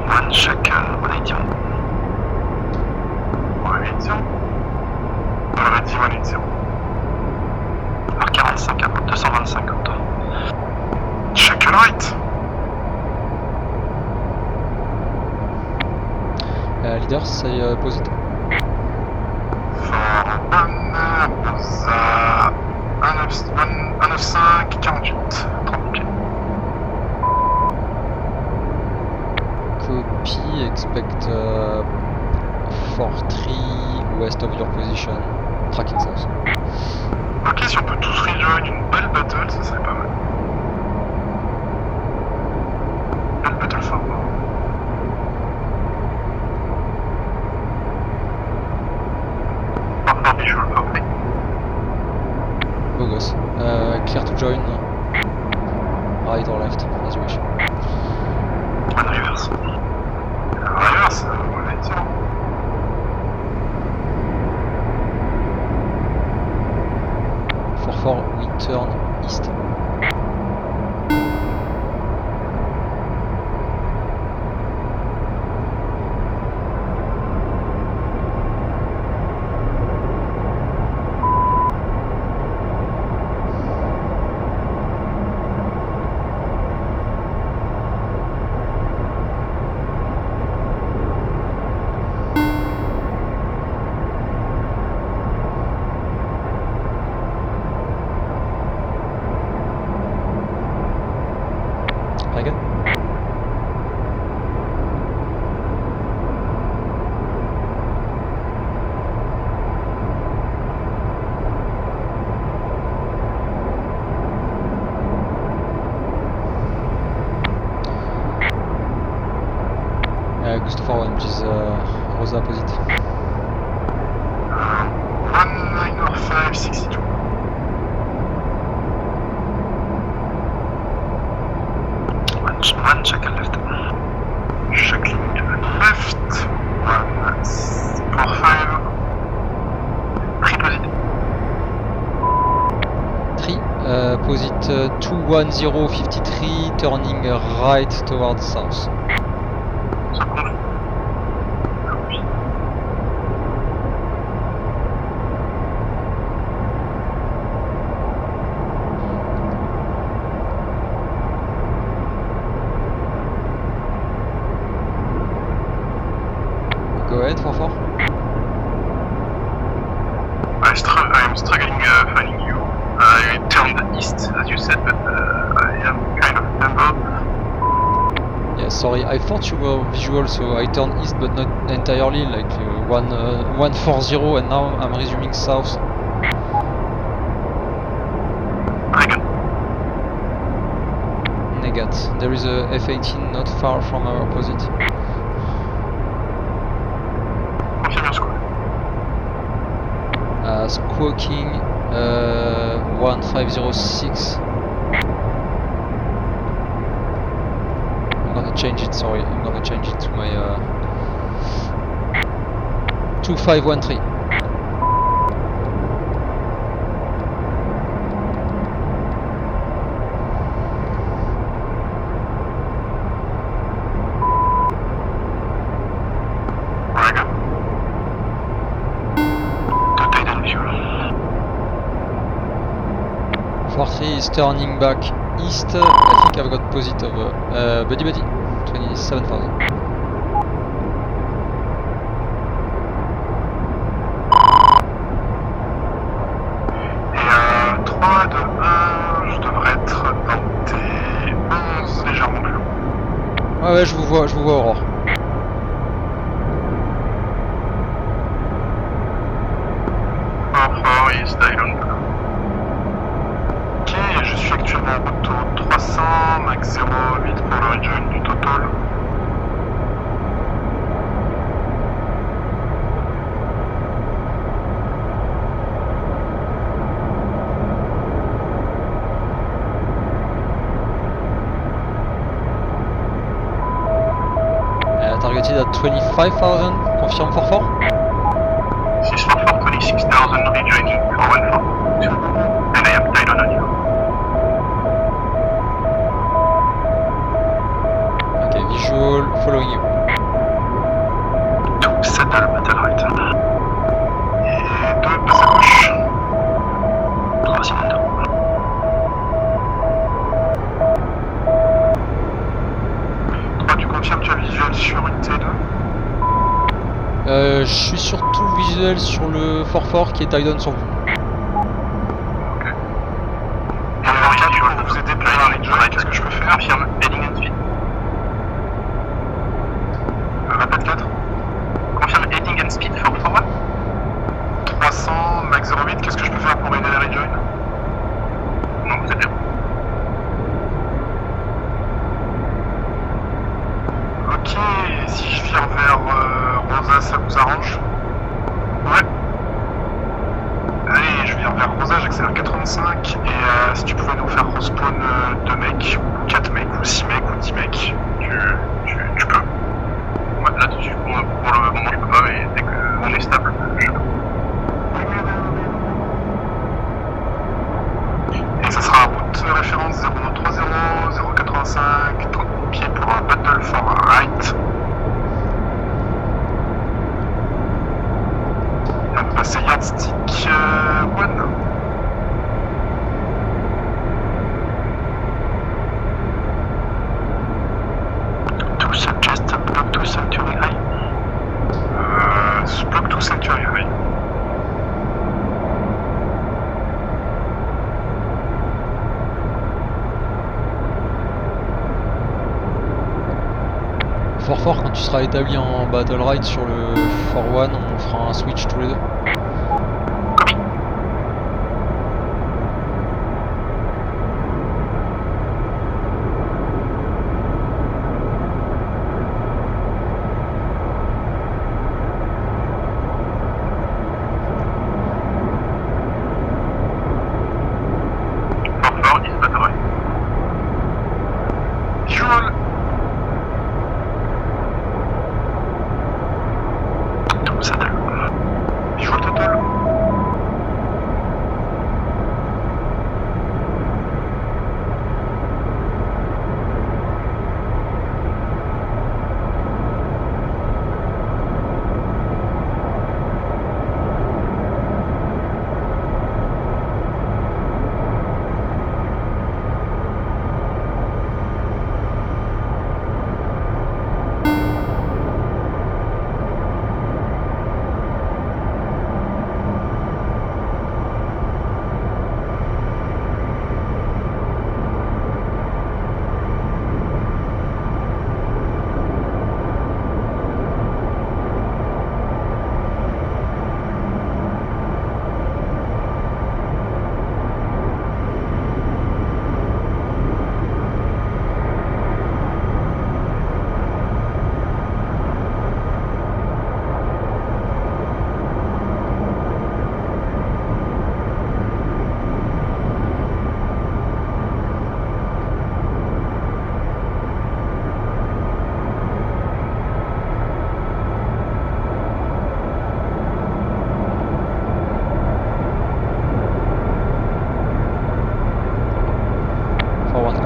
One chacal, 180. 180. Already 180. Arca 225 auto. Check your right. Leader, say opposite. For 195 48 30 pieds. Copy, expect 4-3 west of your position. Tracking south. Ok, si on peut tous rejoin une belle battle, ça serait pas mal. Belle battle forward. Parfois visual, ok. Beau gosse. Clear to join. Right or left, as you wish. En reverse. Reverse, on a dit. 4-4, we turn east. Again? Gusto for one, which is Rosa opposite. 195 62. One check left. Check left. 145. Reposit. 3, posit 21053, turning right towards south. Ça conduit. Oui. Go ahead, 4-4. I am struggling finding you. I turned east, as you said, but I am kind of tumbled. Yeah, sorry, I thought you were visual, so I turned east but not entirely, like 140, and now I'm resuming south. Reagan. Negat. There is a F-18 not far from our opposite. Confirm your squad. Squawking 1506. I'm gonna change it, sorry, I'm gonna change it to my 2513. Reagan. To Titan visual. 43 is turning back east. I think I've got posit of buddy 27,000. Et 3 de 1, je devrais être dans tes 11 légèrement plus haut. Ouais, je vous vois Aurore. Far east Island. Ok, je suis actuellement en route 300, max 0,8 pour le rejoin du total. Targeted at 25,000, confirm 4-4. 644, 26,000 rejoining for 142. And I am Titan on you. Okay, visual, following you. To settle battle right. Et 2 passe à gauche. 3 cylindres. visuel sur une T2. Je suis surtout visuel sur le fort qui est tied on sur vous. Et alors, Kat, pour vous aider pour la rejoin, qu'est-ce que je peux faire? Affirme, heading and speed. Répète 4. Confirme heading and speed for forward. 300, max 08, qu'est-ce que je peux faire pour aider la rejoin? Non, vous êtes bien. Ok, et si je vire vers Rosa, ça vous arrange? Ouais. Allez, je vire vers Rosa, j'accélère 85, et si tu pouvais nous faire respawn 2 mecs, ou 4 mecs, ou 6 mecs, ou 10 mecs, tu peux. Ouais, là tout de suite, pour le moment je peux pas, mais dès qu'on est stable, je peux. Et ça sera route référence 030-085, 30 pieds pour un battle for right. Et on va passer Yardstick 1. To suggest block to Sanctuary High. Block to Sanctuary High. Fort, quand tu seras établi en battle ride sur le Fort One, on fera un switch tous les deux. Copy. Fort, is battle right. Visual. Saddle. Visual total.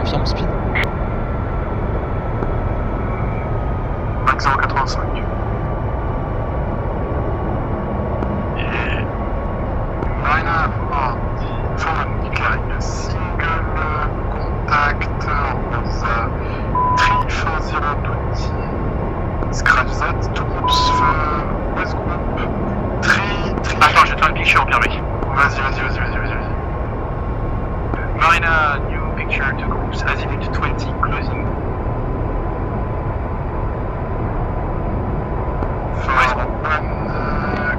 Confirme speed. Max 085. Et Marina Forward declaring a single contact Rosa 34020. Scratch that, two groups West Group 3. Attends, je vais te faire une picture en permis. Vas-y. Marina, new picture, 2 groups, azimut 20, closing.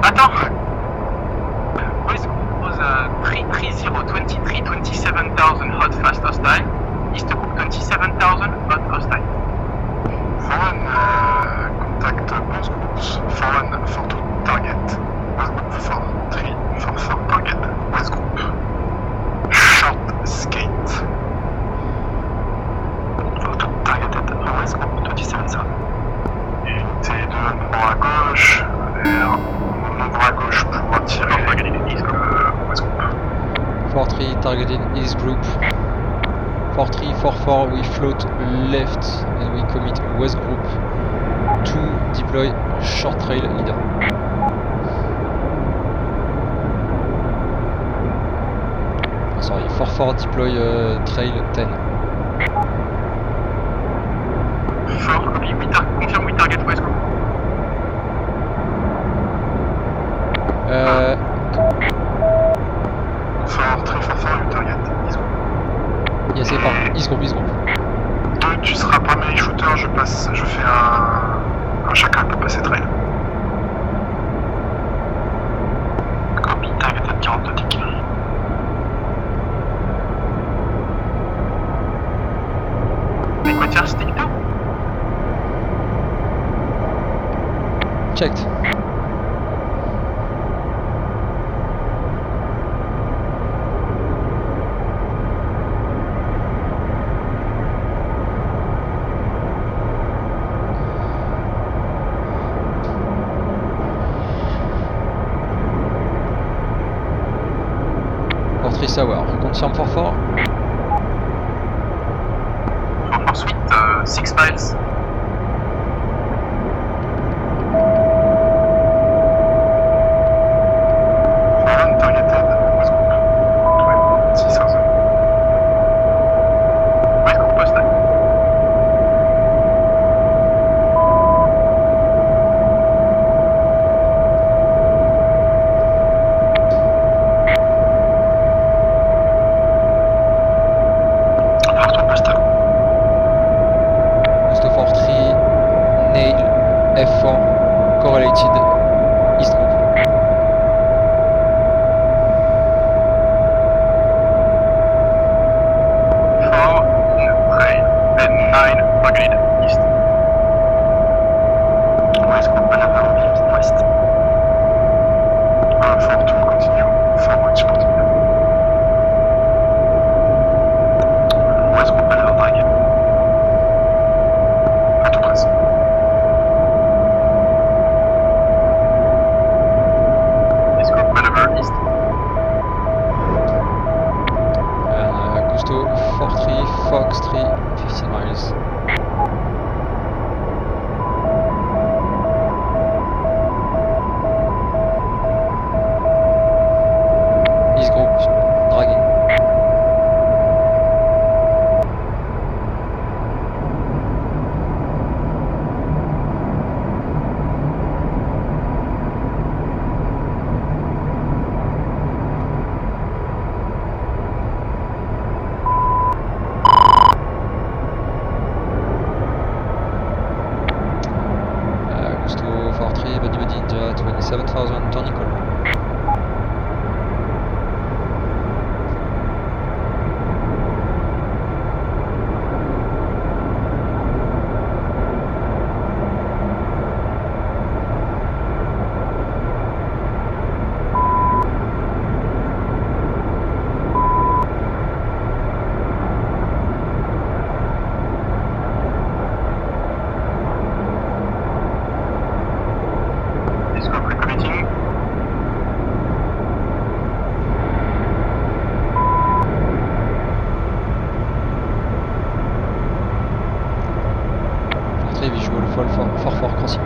Attends! West Group was 330, 27,000 hot fast hostile. East Group 27,000 hot hostile. Foreign contact West Groups, Foreign for to target. West Group for 3 for target. West Group. Short skate. For to targeted West Group 27,000. Et une T2 on prend à gauche. On ouvre à gauche pour tirer West Group. 4-3 targeting East Group. 4-3, 4-4, we float left and we commit West Group. 2 deploy short trail leader. Sorry, 4-4 deploy trail 10. Fort, copy. Oui, confirme 8 target West Coast. Fort, très fort, 8 target. Yes, c'est parti. East Group. 2, tu seras primary shooter, je fais un chacun pour passer trail. Copy, target at 42 tickets. Equator stick 2. Checked. Portrait Sour, confirme fort. For suite, 6 miles. Foreign targeted, West Group. 6,000. West Coast posted. Partout postal. Gusto 43, Nail, F4, correlated, East Group. Four in trail and 9 target east. West Group, manœuvre west. 4, 2, continue. Forward, continue. West Group, manœuvre target. À tout près. East Group maneuver east. Gusto 43, Fox 3, 15 miles. East Group, dragging. Gusto 43, Buddy Ninja 27,000, turning call. East Group recommitting. Portrait visual fort crossing.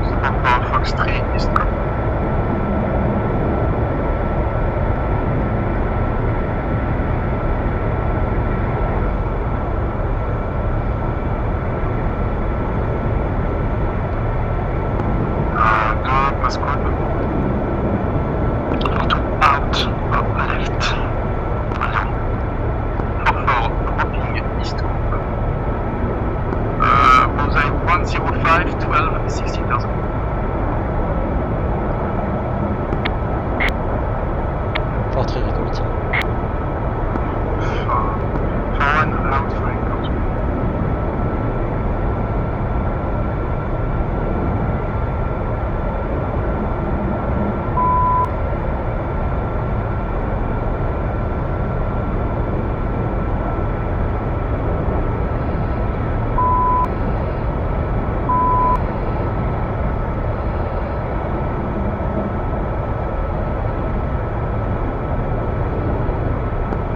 Support for Fox 3 east Group. West Group. Partout out, left. Voilà. 4 dropping east Group. Bullseye 105, 12, 16,000. Portrait recommitting. Foreign out for encounter.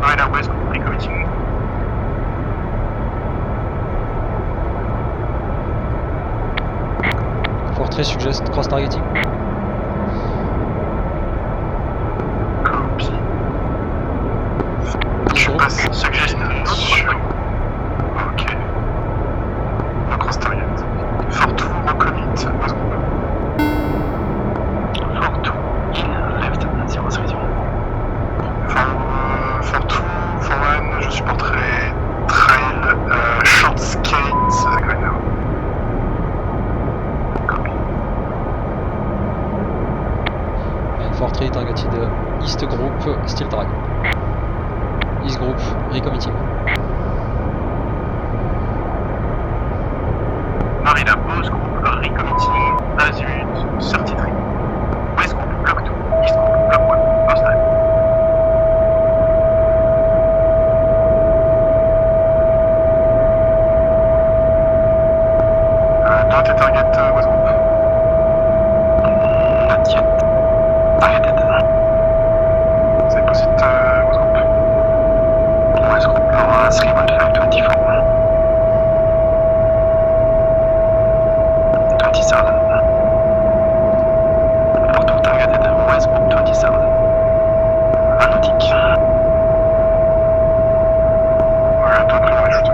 Nine West Group recommitting. Portrait suggest cross targeting. East Group, Steel Drag. East Group, recommitting. Marina, pause group, recommitting, azimut, certitude. West group, block 2, east group, block 1, first time. Dot et target West Group. Not yet. Targeted. Vous avez posé West Group. West group, 31524. 27. Porto targeted. West group, 27. Un nautique. Voilà, toi après on ajoute.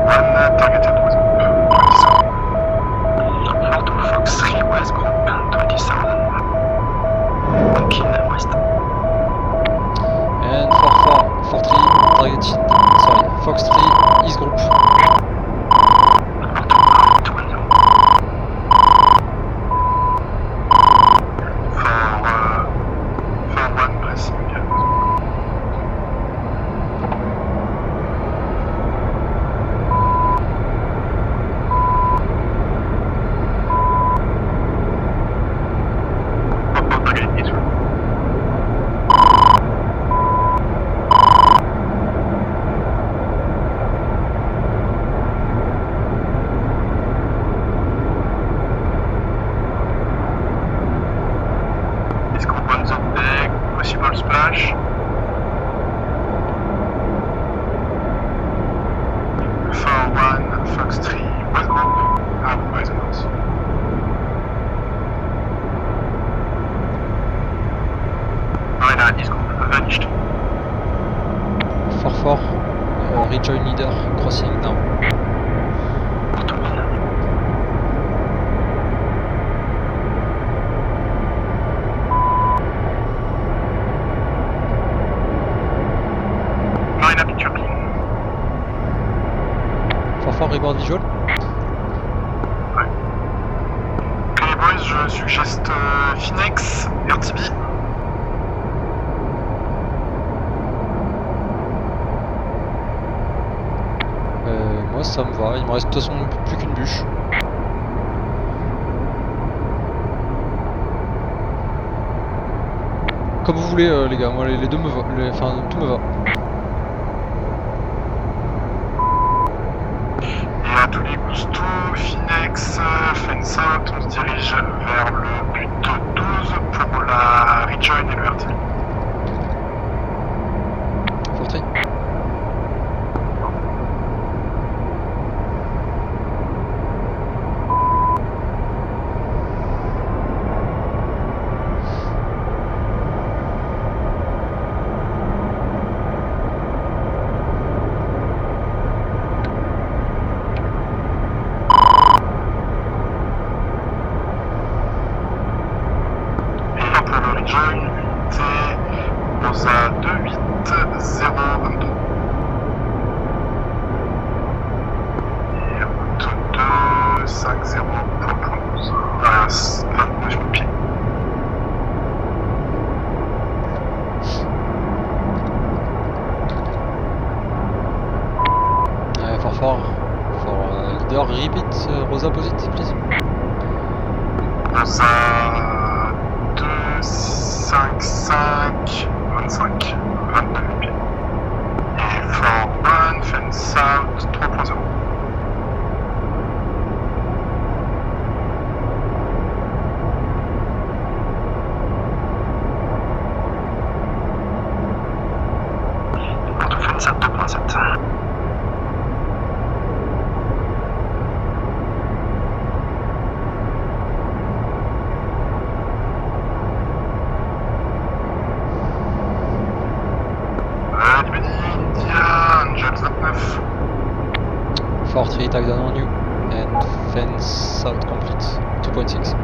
One targeted West Group. 27. Porto Fox 3, West group, 27. Kin West. And 4-3, targeted, sorry, Fox 3, East Group. Porto 210. For one pressing again. Porto targeted east group. East group on the deck, possible splash. For one Fox 3 West Group. Ah bon, ouais, ça marche. Marina, east group, vanished. 4-4, rejoin leader, crossing now. Porto win. Marina, picture clean. 4-4, reboard visual. Ok boys, je suggeste Finex, RTB. Moi ça me va, il me reste de toute façon plus qu'une bûche. Comme vous voulez les gars, moi les deux me va, enfin tout me va. Et à tous les gustos, Finex, Fence Out, on se dirige vers le but 12 pour la rejoin et le RTB. 4-3. Et pour le rejoin, unité, on a 2-8-0-22. Et route 2-5-0 pour le point 12. Voilà, 29 pieds. For leader, repeat Rosa positive please. On a 2-5-5, 25, 29 pieds. Et for one, Fence Out, 3.0. Porto Fence Out 2.7. India, Angels 29. 4-3, tag down on you. And fence out complete. 2.6.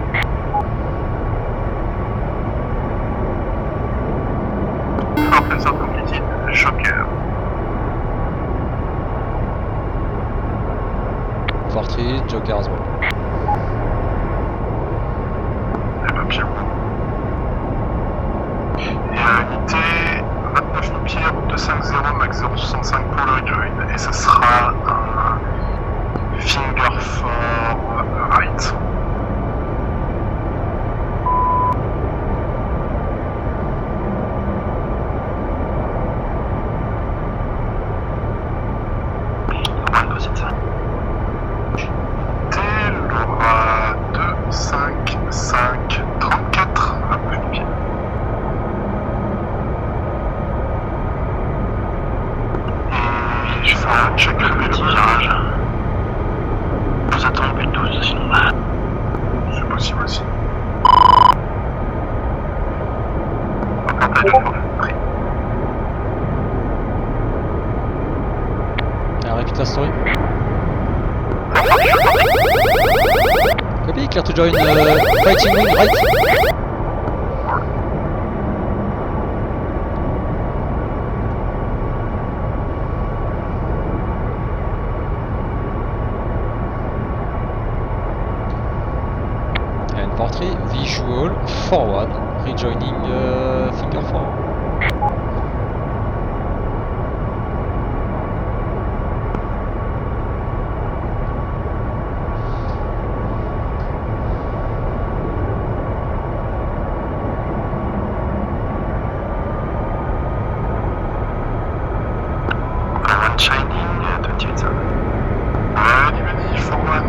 For Fence Out completed, Shocker. 4-3, 3, Joker as well. Et bah, pied haut. Et unité 29 000 pieds, route 250, max 065 pour le rejoin. Et ce sera un finger for right. L'aura 2, 5, 5, 34, 29 000 pieds. Et je fais un check le virage. Vous attendez plus de 12 sinon. C'est possible aussi. Encore taille de forfait. Repeat la story. Copy, clear to join fighting wing right. And for 3, visual forward, rejoining finger forward. Shining 28 Allez, for one.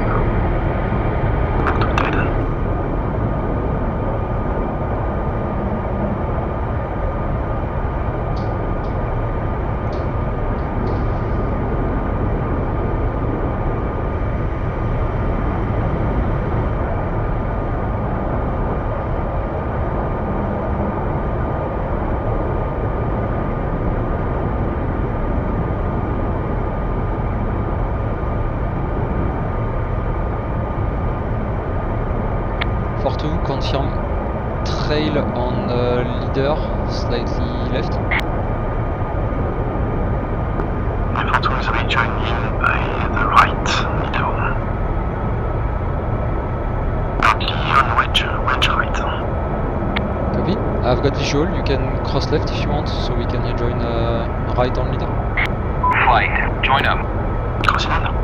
Fortu, confirm trail on leader, slightly left. Fortu is rejoining by the right middle. Partly on wedge right. Copy. I've got visual, you can cross left if you want, so we can join right on leader. Flight, join up. Crossing on.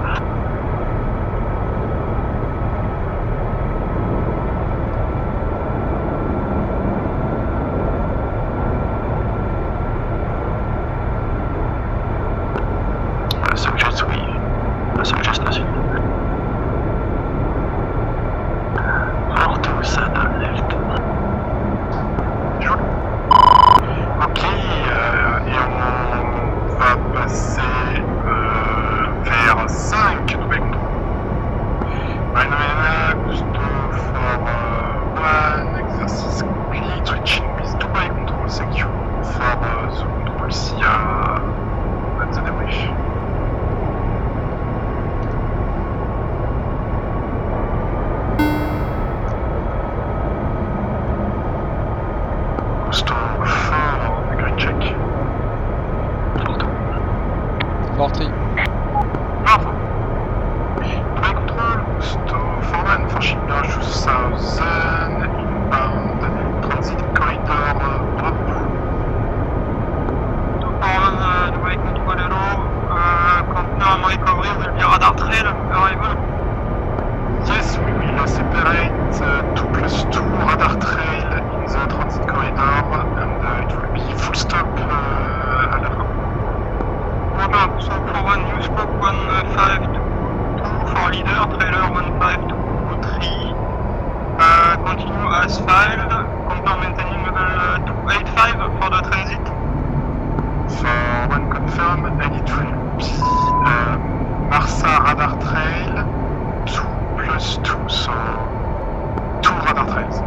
Suggest nothing. Fortu saddle left. Ok, et on va passer vers 5 nouvelles contrôles. Manuela, Gusto for 1, exercice complete, switching with Dubai control secure for the control SIA at the debrief. Gusto for green check. For 3. Bravo. Dubai control, Gusto for 1, for Shimla 2000, inbound, transit corridor, bravo. Dubai control hello, confirm recovery will be radar trail arrival. Yes, we will separate 2+2 radar trail in the transit corridor and it will be full stop à la fin. Order, so for one new scope 152 for leader, trailer 152 3. Continue as filed, confirm maintaining level 285 for the transit. For one confirm and it will be Marsa radar trail 2+2, so 2 radar trails.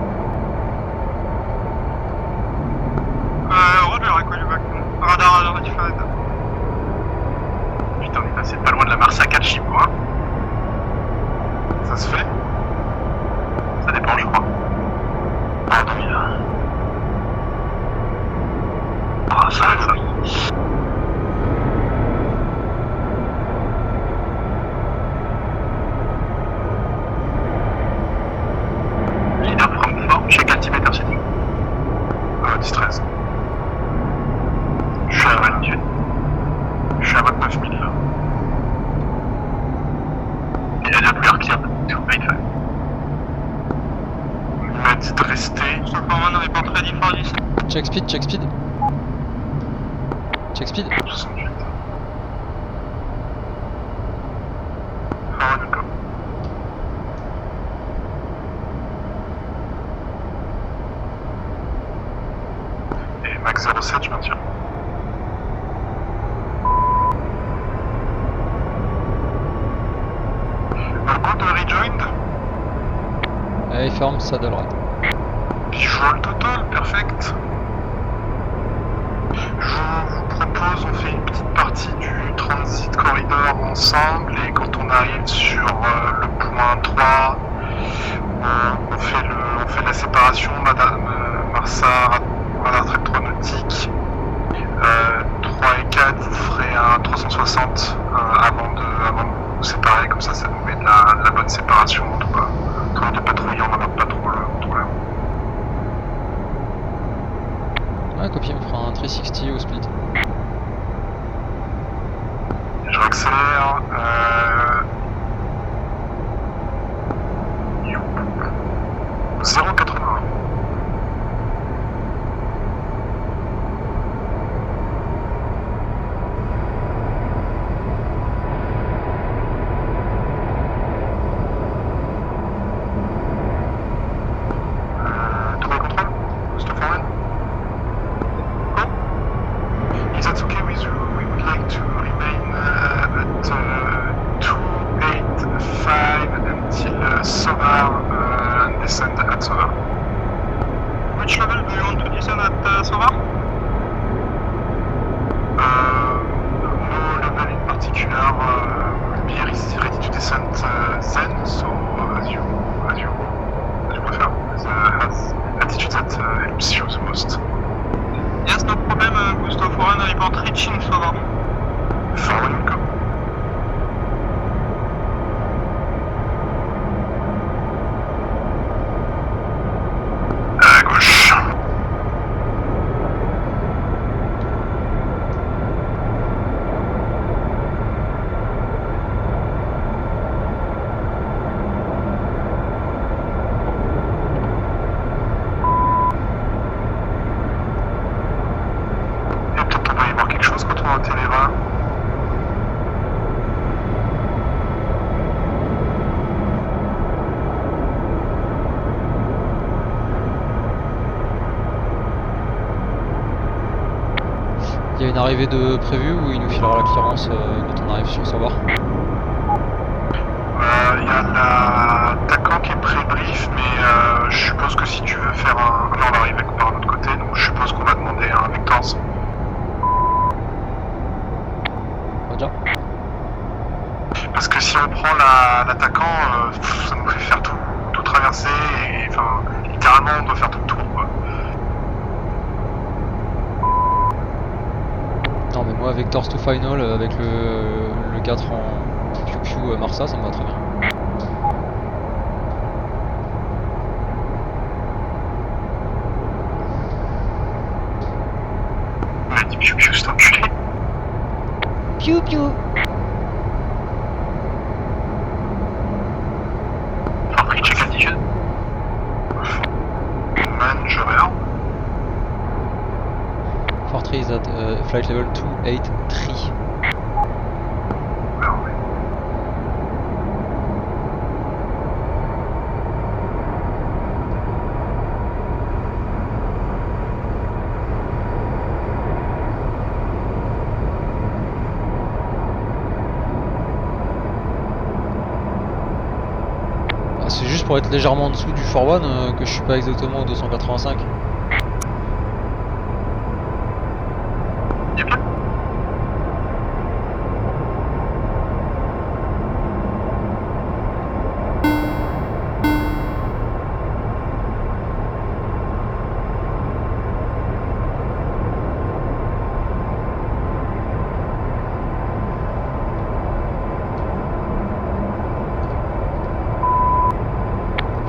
Roger, I call you back. Radar notified. Putain, on est passé pas loin de la Marsa 4 Chibo, hein. Ça se fait? Ça dépend, je crois. Ah, 2000. Ah, ça va, ça. to be cleared to 85. Il m'a dit de rester. Gustav Foreman report ready for this. Check speed, check speed. Check speed. 68. Foreman, go. Et Max 07, je maintiens. Good rejoined. Allez, ferme, saddle right. Visual total, perfect. Je vous propose, on fait une petite partie du transit corridor ensemble et quand on arrive sur le point 3, on fait la séparation, Madame Marsa à la retraite 3 nautique. 3 et 4, vous ferez un 360 avant de vous séparer, comme ça nous met de la bonne séparation entre deux patrouilles, on n'en a pas trop là. Ouais, copie, on fera un 360 au split. Je réaccélère. 0,81. Double contrôle, Gustav Foreman. If that's okay with you, we would like to remain at 285 until Sovar and descend at Sovar. Which level do you want to descend at Sovar? No level in particular. Be ready to descend then, so as you prefer. As attitude that helps you the most. Yes, no problem, Gustav Foreman report reaching Sovar. Foreman, go. À gauche. Et peut-être on va y voir quelque chose quand on va téléra. Il y a une arrivée de prévue ou il nous filera la clearance quand on arrive sur Sovar? Il y a l'attaquant qui est pré-brief, mais je suppose que si tu veux faire un... Non, on va arriver par un autre côté, donc je suppose qu'on va demander un Vectors. Roger. Parce que si on prend l'attaquant, ça nous fait faire tout traverser, et enfin, littéralement, on doit faire tout le tour, quoi. Non mais moi Vectors to final avec le 4 en QQ Marsa, ça me va très bien. On a dit piou piou, c'est enculé. Piu piu. Free check altitude. Man, je regarde. Fortree is at flight level 283. Alors, ouais. Ah, c'est juste pour être légèrement en dessous du 4-1 que je suis pas exactement au 285. Yep, yep.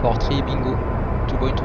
Fortree bingo 2.2.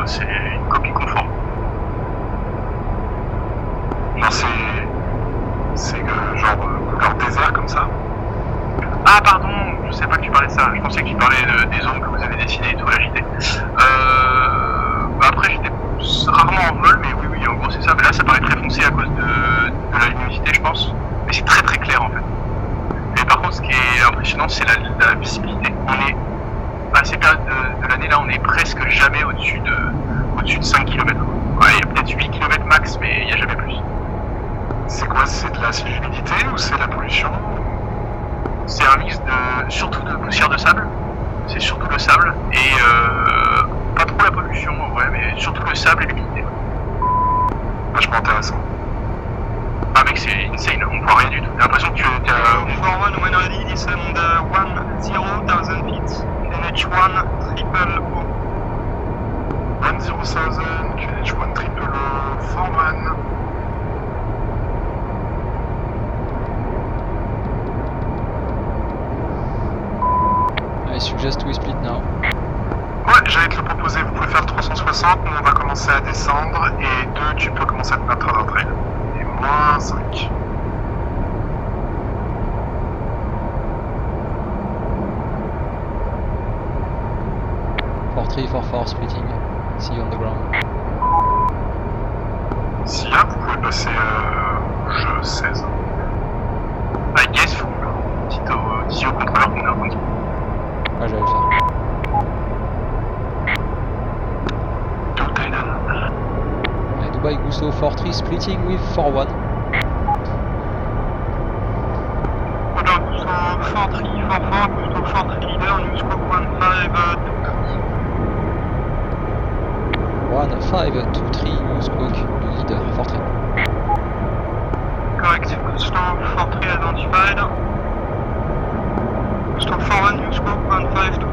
c'est une copie conforme. Non, c'est genre couleur désert comme ça. Ah pardon, je sais pas que tu parlais de ça, je pensais que tu parlais des zones que vous avez dessinées et tout à la JT. Après j'étais rarement en vol, mais oui, en gros c'est ça. Mais là ça paraît très foncé à cause de la luminosité je pense. Mais c'est très clair en fait. Mais par contre ce qui est impressionnant c'est la visibilité. On est, à ces périodes de l'année là, on est presque jamais au-dessus de 5 km. Ouais, il y a peut-être 8 km max, mais il n'y a jamais plus. C'est quoi? C'est de la humidité ou c'est la pollution? C'est un mix surtout de poussière de sable. C'est surtout le sable et pas trop la pollution en vrai, mais surtout le sable et l'humidité. Vachement intéressant. Ah mec, c'est insane, on voit rien du tout. J'ai l'impression que tu es For one, when ready, descend 10,000 feet. NH1 triple O. 10,000, QNH1 triple O, Foreman. I suggest we split now. Ouais, j'allais te le proposer, vous pouvez faire 360, nous on va commencer à descendre, et 2, tu peux commencer à te mettre à trail. Et moins 5. For 3, for 4, splitting. See you on the ground. S'il y a, vous pouvez passer rouge 16. I guess faut dites au contrôleur qu'on est en train de. Ah, j'allais le faire. Tout Titan. Dubai Gusto 4-3 splitting with 4-1. Roger, Gusto 4-3, 4-4, Gusto 4-3 leader, New Scope 1-5-2-3 New Squawk leader 4-3. correct, Gusto 4-3 identified. Gusto 4-1, New Scope 1-5-2-2.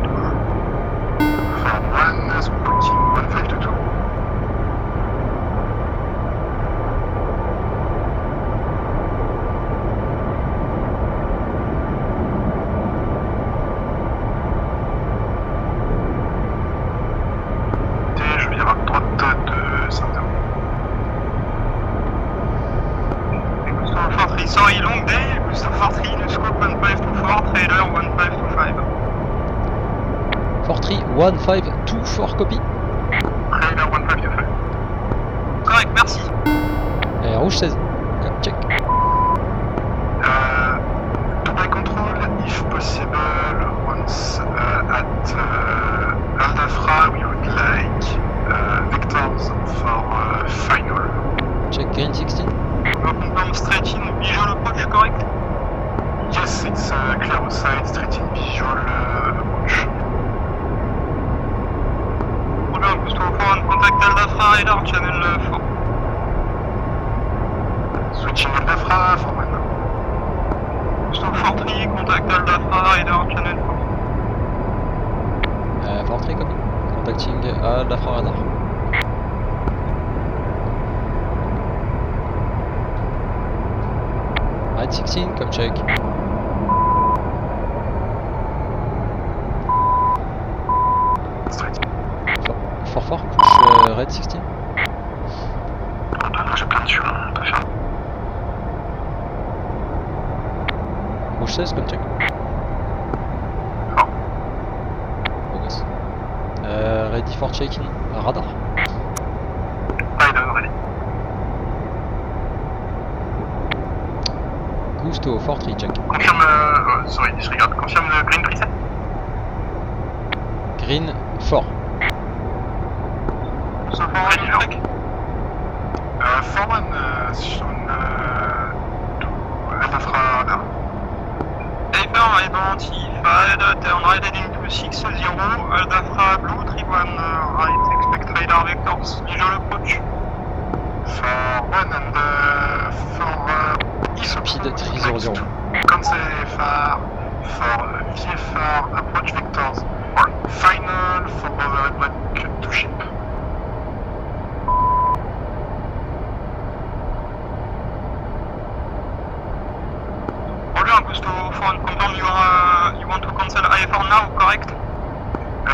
Foreman, squawking 1522. Je viens à droite de Saint-Denis. Gusto 4-3, sorry, long day, Gusto 4-3, New Scope 1-5-2-4, trailer 1-5-2-5. 4-3, 1-5-2-4 copy. Trailer 1525. Correct, merci. Et rouge 16. Check. Dubai control, if possible, once at Aldafra, we would like vectors for final. Check green 16. Confirm straight in visual approach, correct? Yes, it's clear outside, straight in visual approach. Roger, Gusto 4-1, contact Aldafra, radar, channel 4. Switching Aldafra, Foreman. Gusto 4-3, contact Aldafra, radar, channel 4. 4-3 copy. Contacting Aldafra radar. Right 16, come check. Straight. 4-4, push red 16. J'ai plein de tueurs, on peut faire. Rouge 16, come check. Oh. Progress. Ready for check-in. Radar. Biden ready. Gusto 4-3, check. Confirme, sorry, je regarde. Confirme le green preset. Green 4. Gusto 4-1, check. Foreman, soon to Aldafra radar. Paper identified, turn right heading to 6-0, Aldafra blue, 3-1 right, expect radar vectors, visual approach. Foreman and for Speed 300. Cancel AFR for VFR approach vectors. Final for overhead back to ship. Roger, Gusto 4-1, confirm you want to cancel IFR now, correct?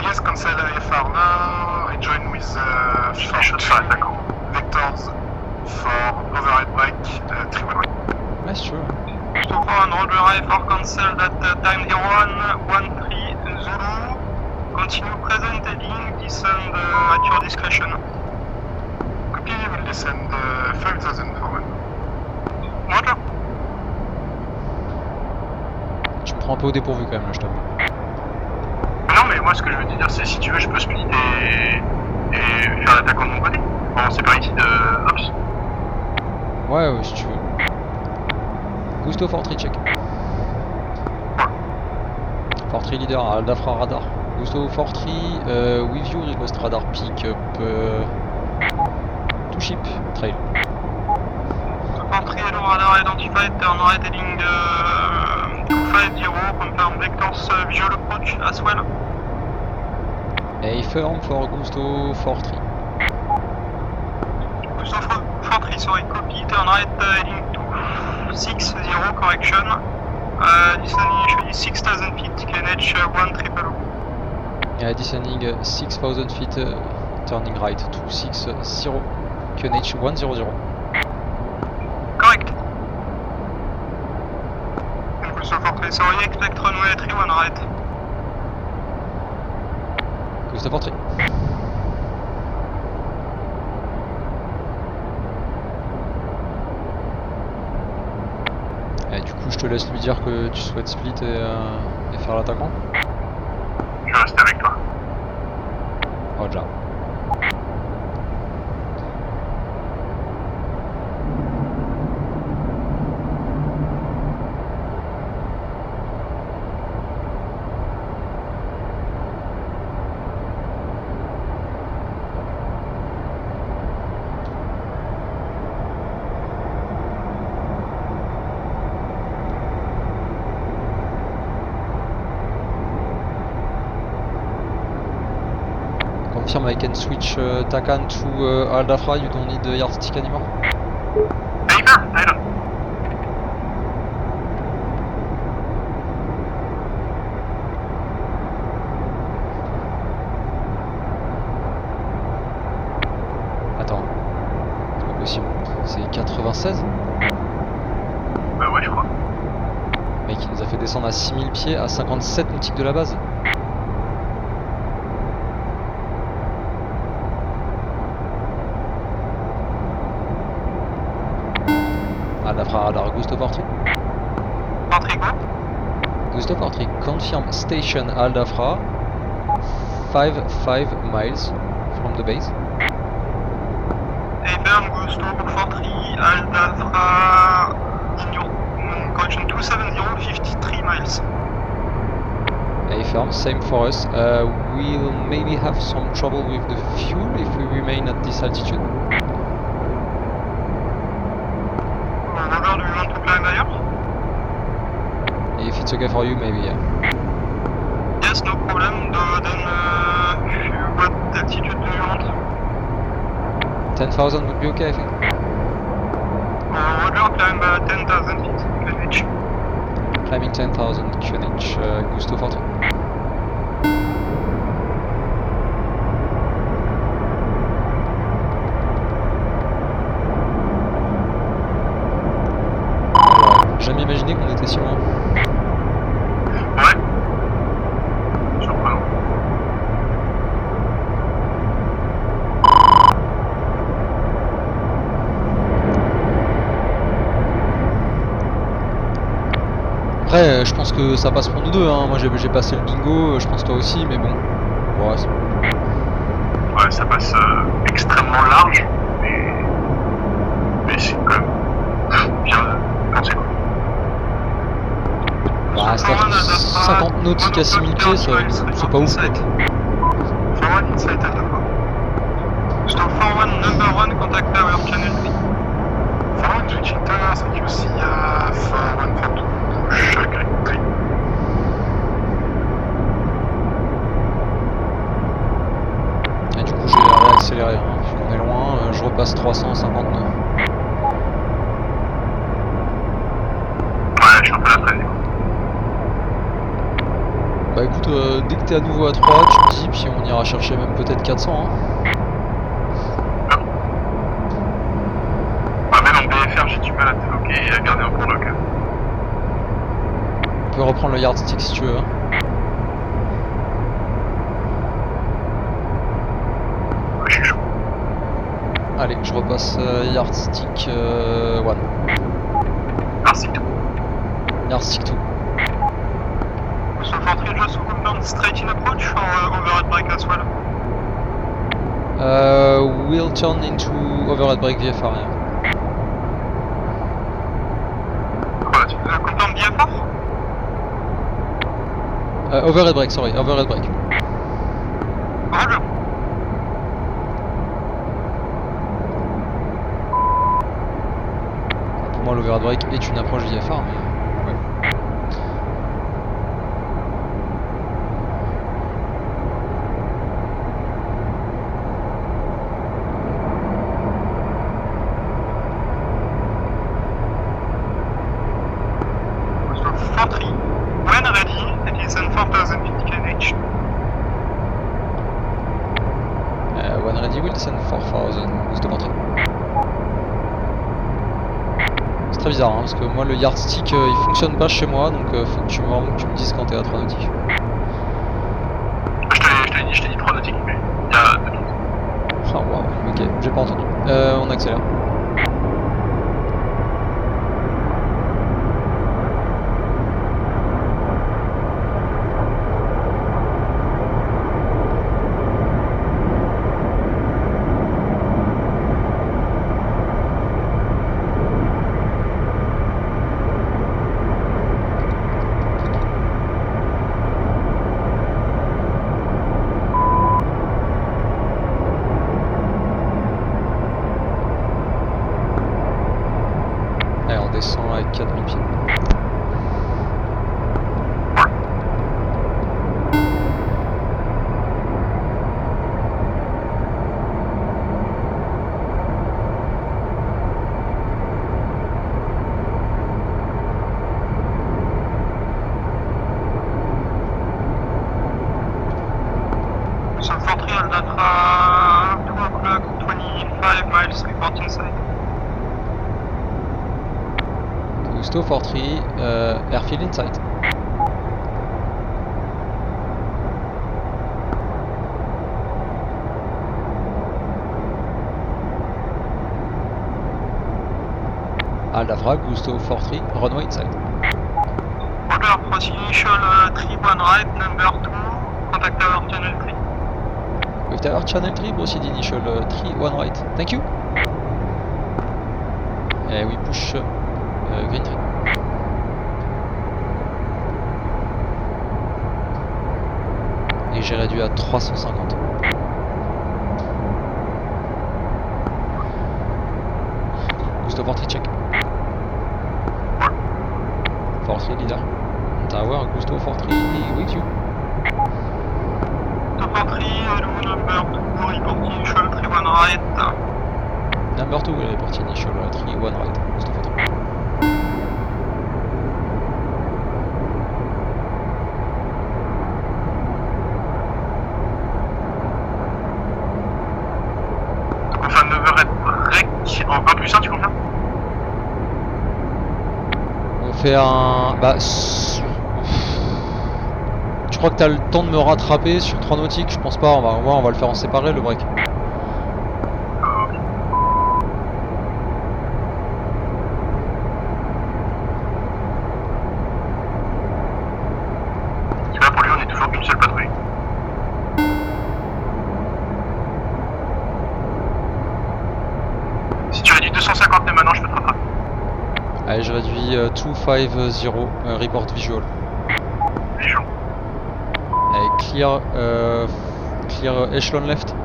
Yes, cancel AFR now, rejoin join with Shot sur l'attaquant. vectors for overhead break 311. Ouais, si tu veux. Gusto 4 Roger IFR cancelled at time 0113 Zulu. Continue present heading, descend at your discretion. Copy, will descend 5000 forward. Roger. Tu me prends un peu au dépourvu quand même, là, je t'avoue. Non, mais moi, ce que je veux te dire, c'est si tu veux, je peux splitter et faire l'attaquant de mon côté. Bon, c'est pas ici de Ops. Ouais, ouais, si tu veux. Gusto Fortry check. Fortry leader, Aldafra radar. Gusto Fortry, with you, request radar pick up to ship, trail. Entry hello radar identified, turn right heading 250, confirm vectors visual approach as well. A firm for Gusto Fortry. Gusto 43, sorry, copy, turn right heading 260, correction. Descending initially 6000 feet, KNH 100. Descending 6000 feet, turning right 260, QNH 100. Correct. Gusto 43, sorry, expect runway 31 right. Gusto Fortry. Et du coup, je te laisse lui dire que tu souhaites split et faire l'attaquant. Je reste avec toi. Roger. Confirm I can switch Takan to Aldafra, you don't need the yardstick anymore? Paper, Tyler. Attends, c'est pas possible. C'est 96? Bah ouais, je crois. Mec, il nous a fait descendre à 6000 pieds à 57 nautiques de la base. Aldafra radar, Gusto Fortry. Entry go. Gusto Fortry, confirm station Aldafra, 5 miles from the base. Affirm Gusto 43, Aldafra, correction 270, 53 miles. Affirm, same for us. We'll maybe have some trouble with the fuel if we remain at this altitude. Roger, do you want to climb higher? If it's okay for you, maybe, yeah. Yes, no problem. What altitude do you want? 10,000 would be okay, I think. Roger, climb 10,000 feet, QNH. Climbing 10,000 QNH, Gusto Fortry. Jamais imaginé qu'on était si loin. Ouais. Surprenant. Après, je pense que ça passe pour nous deux, hein. Moi j'ai passé le bingo, je pense toi aussi, mais bon. Ouais, Ouais, ça passe extrêmement large, mais c'est quand même bien pensé, quoi. bah, c'est-à-dire que 50 nautiques à 6000 pieds, c'est pas ouf, quoi. Forward inside Aldafra. Gusto 41, number 1, contact tower channel 3. Forward switching towers, QC 4142, push green 3. Et du coup j'ai réaccéléré, hein. Vu qu'on est loin, je repasse 350 nœuds. Ouais, je suis un peu la traîne. Bah écoute, dès que t'es à nouveau à 3, tu me dis, puis on ira chercher même peut-être 400. Hein. Bah, même en BFR, j'ai du mal à déloquer et à garder un bon lock. On peut reprendre le yardstick si tu veux. Hein. Ouais, je suis chaud. Allez, je repasse yardstick 1. Merci tout. Yardstick 2. So infantry just compound straight in approach or overhead break as well? We'll turn into overhead break VFR. Yeah. Quoi, tu Compound BFR? Overhead break, sorry, overhead break. Roger. Pour moi, l'overhead break est une approche VFR, mais ouais. So infantry, when ready, it is in 4050 knh. When ready, we'll send 4000 boost of entry. C'est très bizarre, hein, parce que moi le yardstick il fonctionne pas chez moi, donc faut que tu me dises quand t'es à 3 nautiques. Je t'ai dit 3 nautiques, mais il y a 2 minutes. Ah waouh, ok, j'ai pas entendu. On accélère. Allez, on descend à 4000 pieds. So infantry Aldatra 2 o'clock, 25 miles, report inside. Gusto 43, airfield in sight. Aldafra, Gusto 43, runway inside. Order, proceed initial 3-1 right, number 2, contact tower channel 3. With tower channel 3, proceed initial 3-1 right. Thank you. And we push green 3. Et j'ai réduit à 350. Gusto 43 check. 43 leader. Tower, Gusto 43 with you. Infantry, hello, number 2, report initial 3-1 right. Number 2 will report initial 3-1 right. Gusto 43. Donc on fait un overhead break en 1+1, tu confirmes? On fait un... Bah... Tu crois que t'as le temps de me rattraper sur 3 nautiques? Je pense pas, on va le faire en séparé le break. Parce que là, pour lui, on est toujours qu'une seule patrouille. Si tu réduis 250 dès maintenant, je peux te rattraper. Allez, je réduis 250, report visual. Visual. Allez, clear echelon left.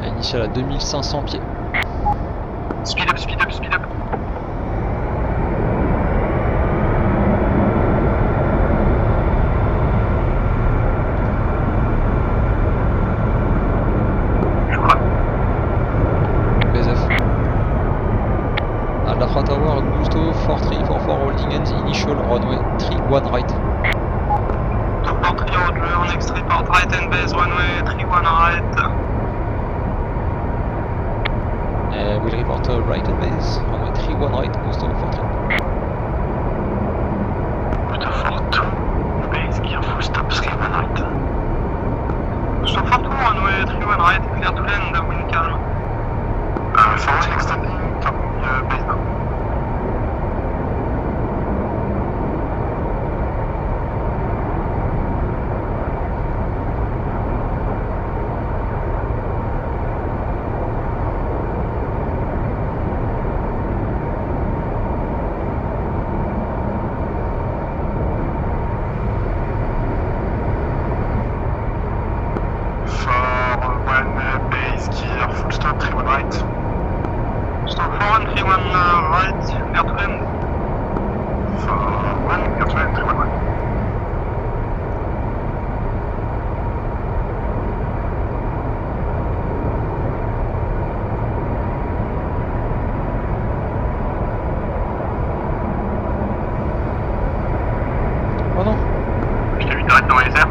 Initial à 2500 pieds. Speed up, speed up, speed up. Roger, next report right and base, runway 31 right. We'll report right at base, runway 31 right, Gustav 43. Gustav 42, base gear full stop, 31 right. Gustav 42, runway 31 right, clear to land, wind calm. Forward extending, base now. Oh non. Je t'ai vu t'arrêter dans les airs.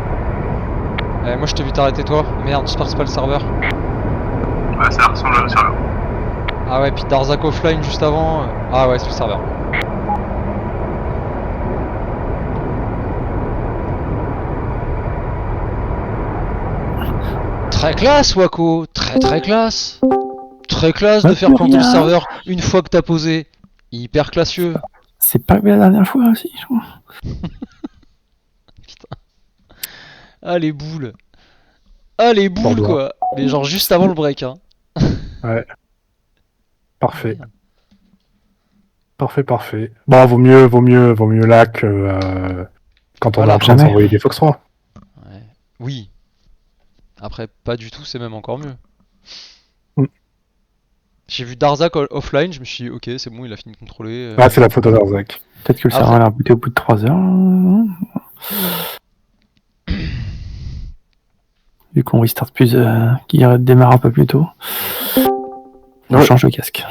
Moi je t'ai vu t'arrêter toi. Merde, j'espère que c'est pas le serveur. Ouais, ça ressemble au serveur. Ah ouais, puis Darzak offline juste avant. Ah ouais, c'est le serveur. Très classe, Wako. Très classe. Très classe de faire planter le serveur une fois que t'as posé. Hyper classieux. C'est pas la dernière fois aussi, je crois. Putain. Ah les boules. Ah les boules Bordeaux. quoi. Mais genre juste avant le break hein. Ouais. Parfait. Parfait. Bon, vaut mieux là que quand on Voilà, est en train de jamais. s'envoyer des Fox 3. Ouais. Oui. Après, pas du tout, c'est même encore mieux. Mm. J'ai vu Darzak offline, je me suis dit, ok, c'est bon, il a fini de contrôler. Ah, c'est la photo d'Arzak. Peut-être que le Après- serveur a rebooté au bout de 3 heures. Vu qu'on restart plus, qu'il démarre un peu plus tôt. On Ouais. change de casque.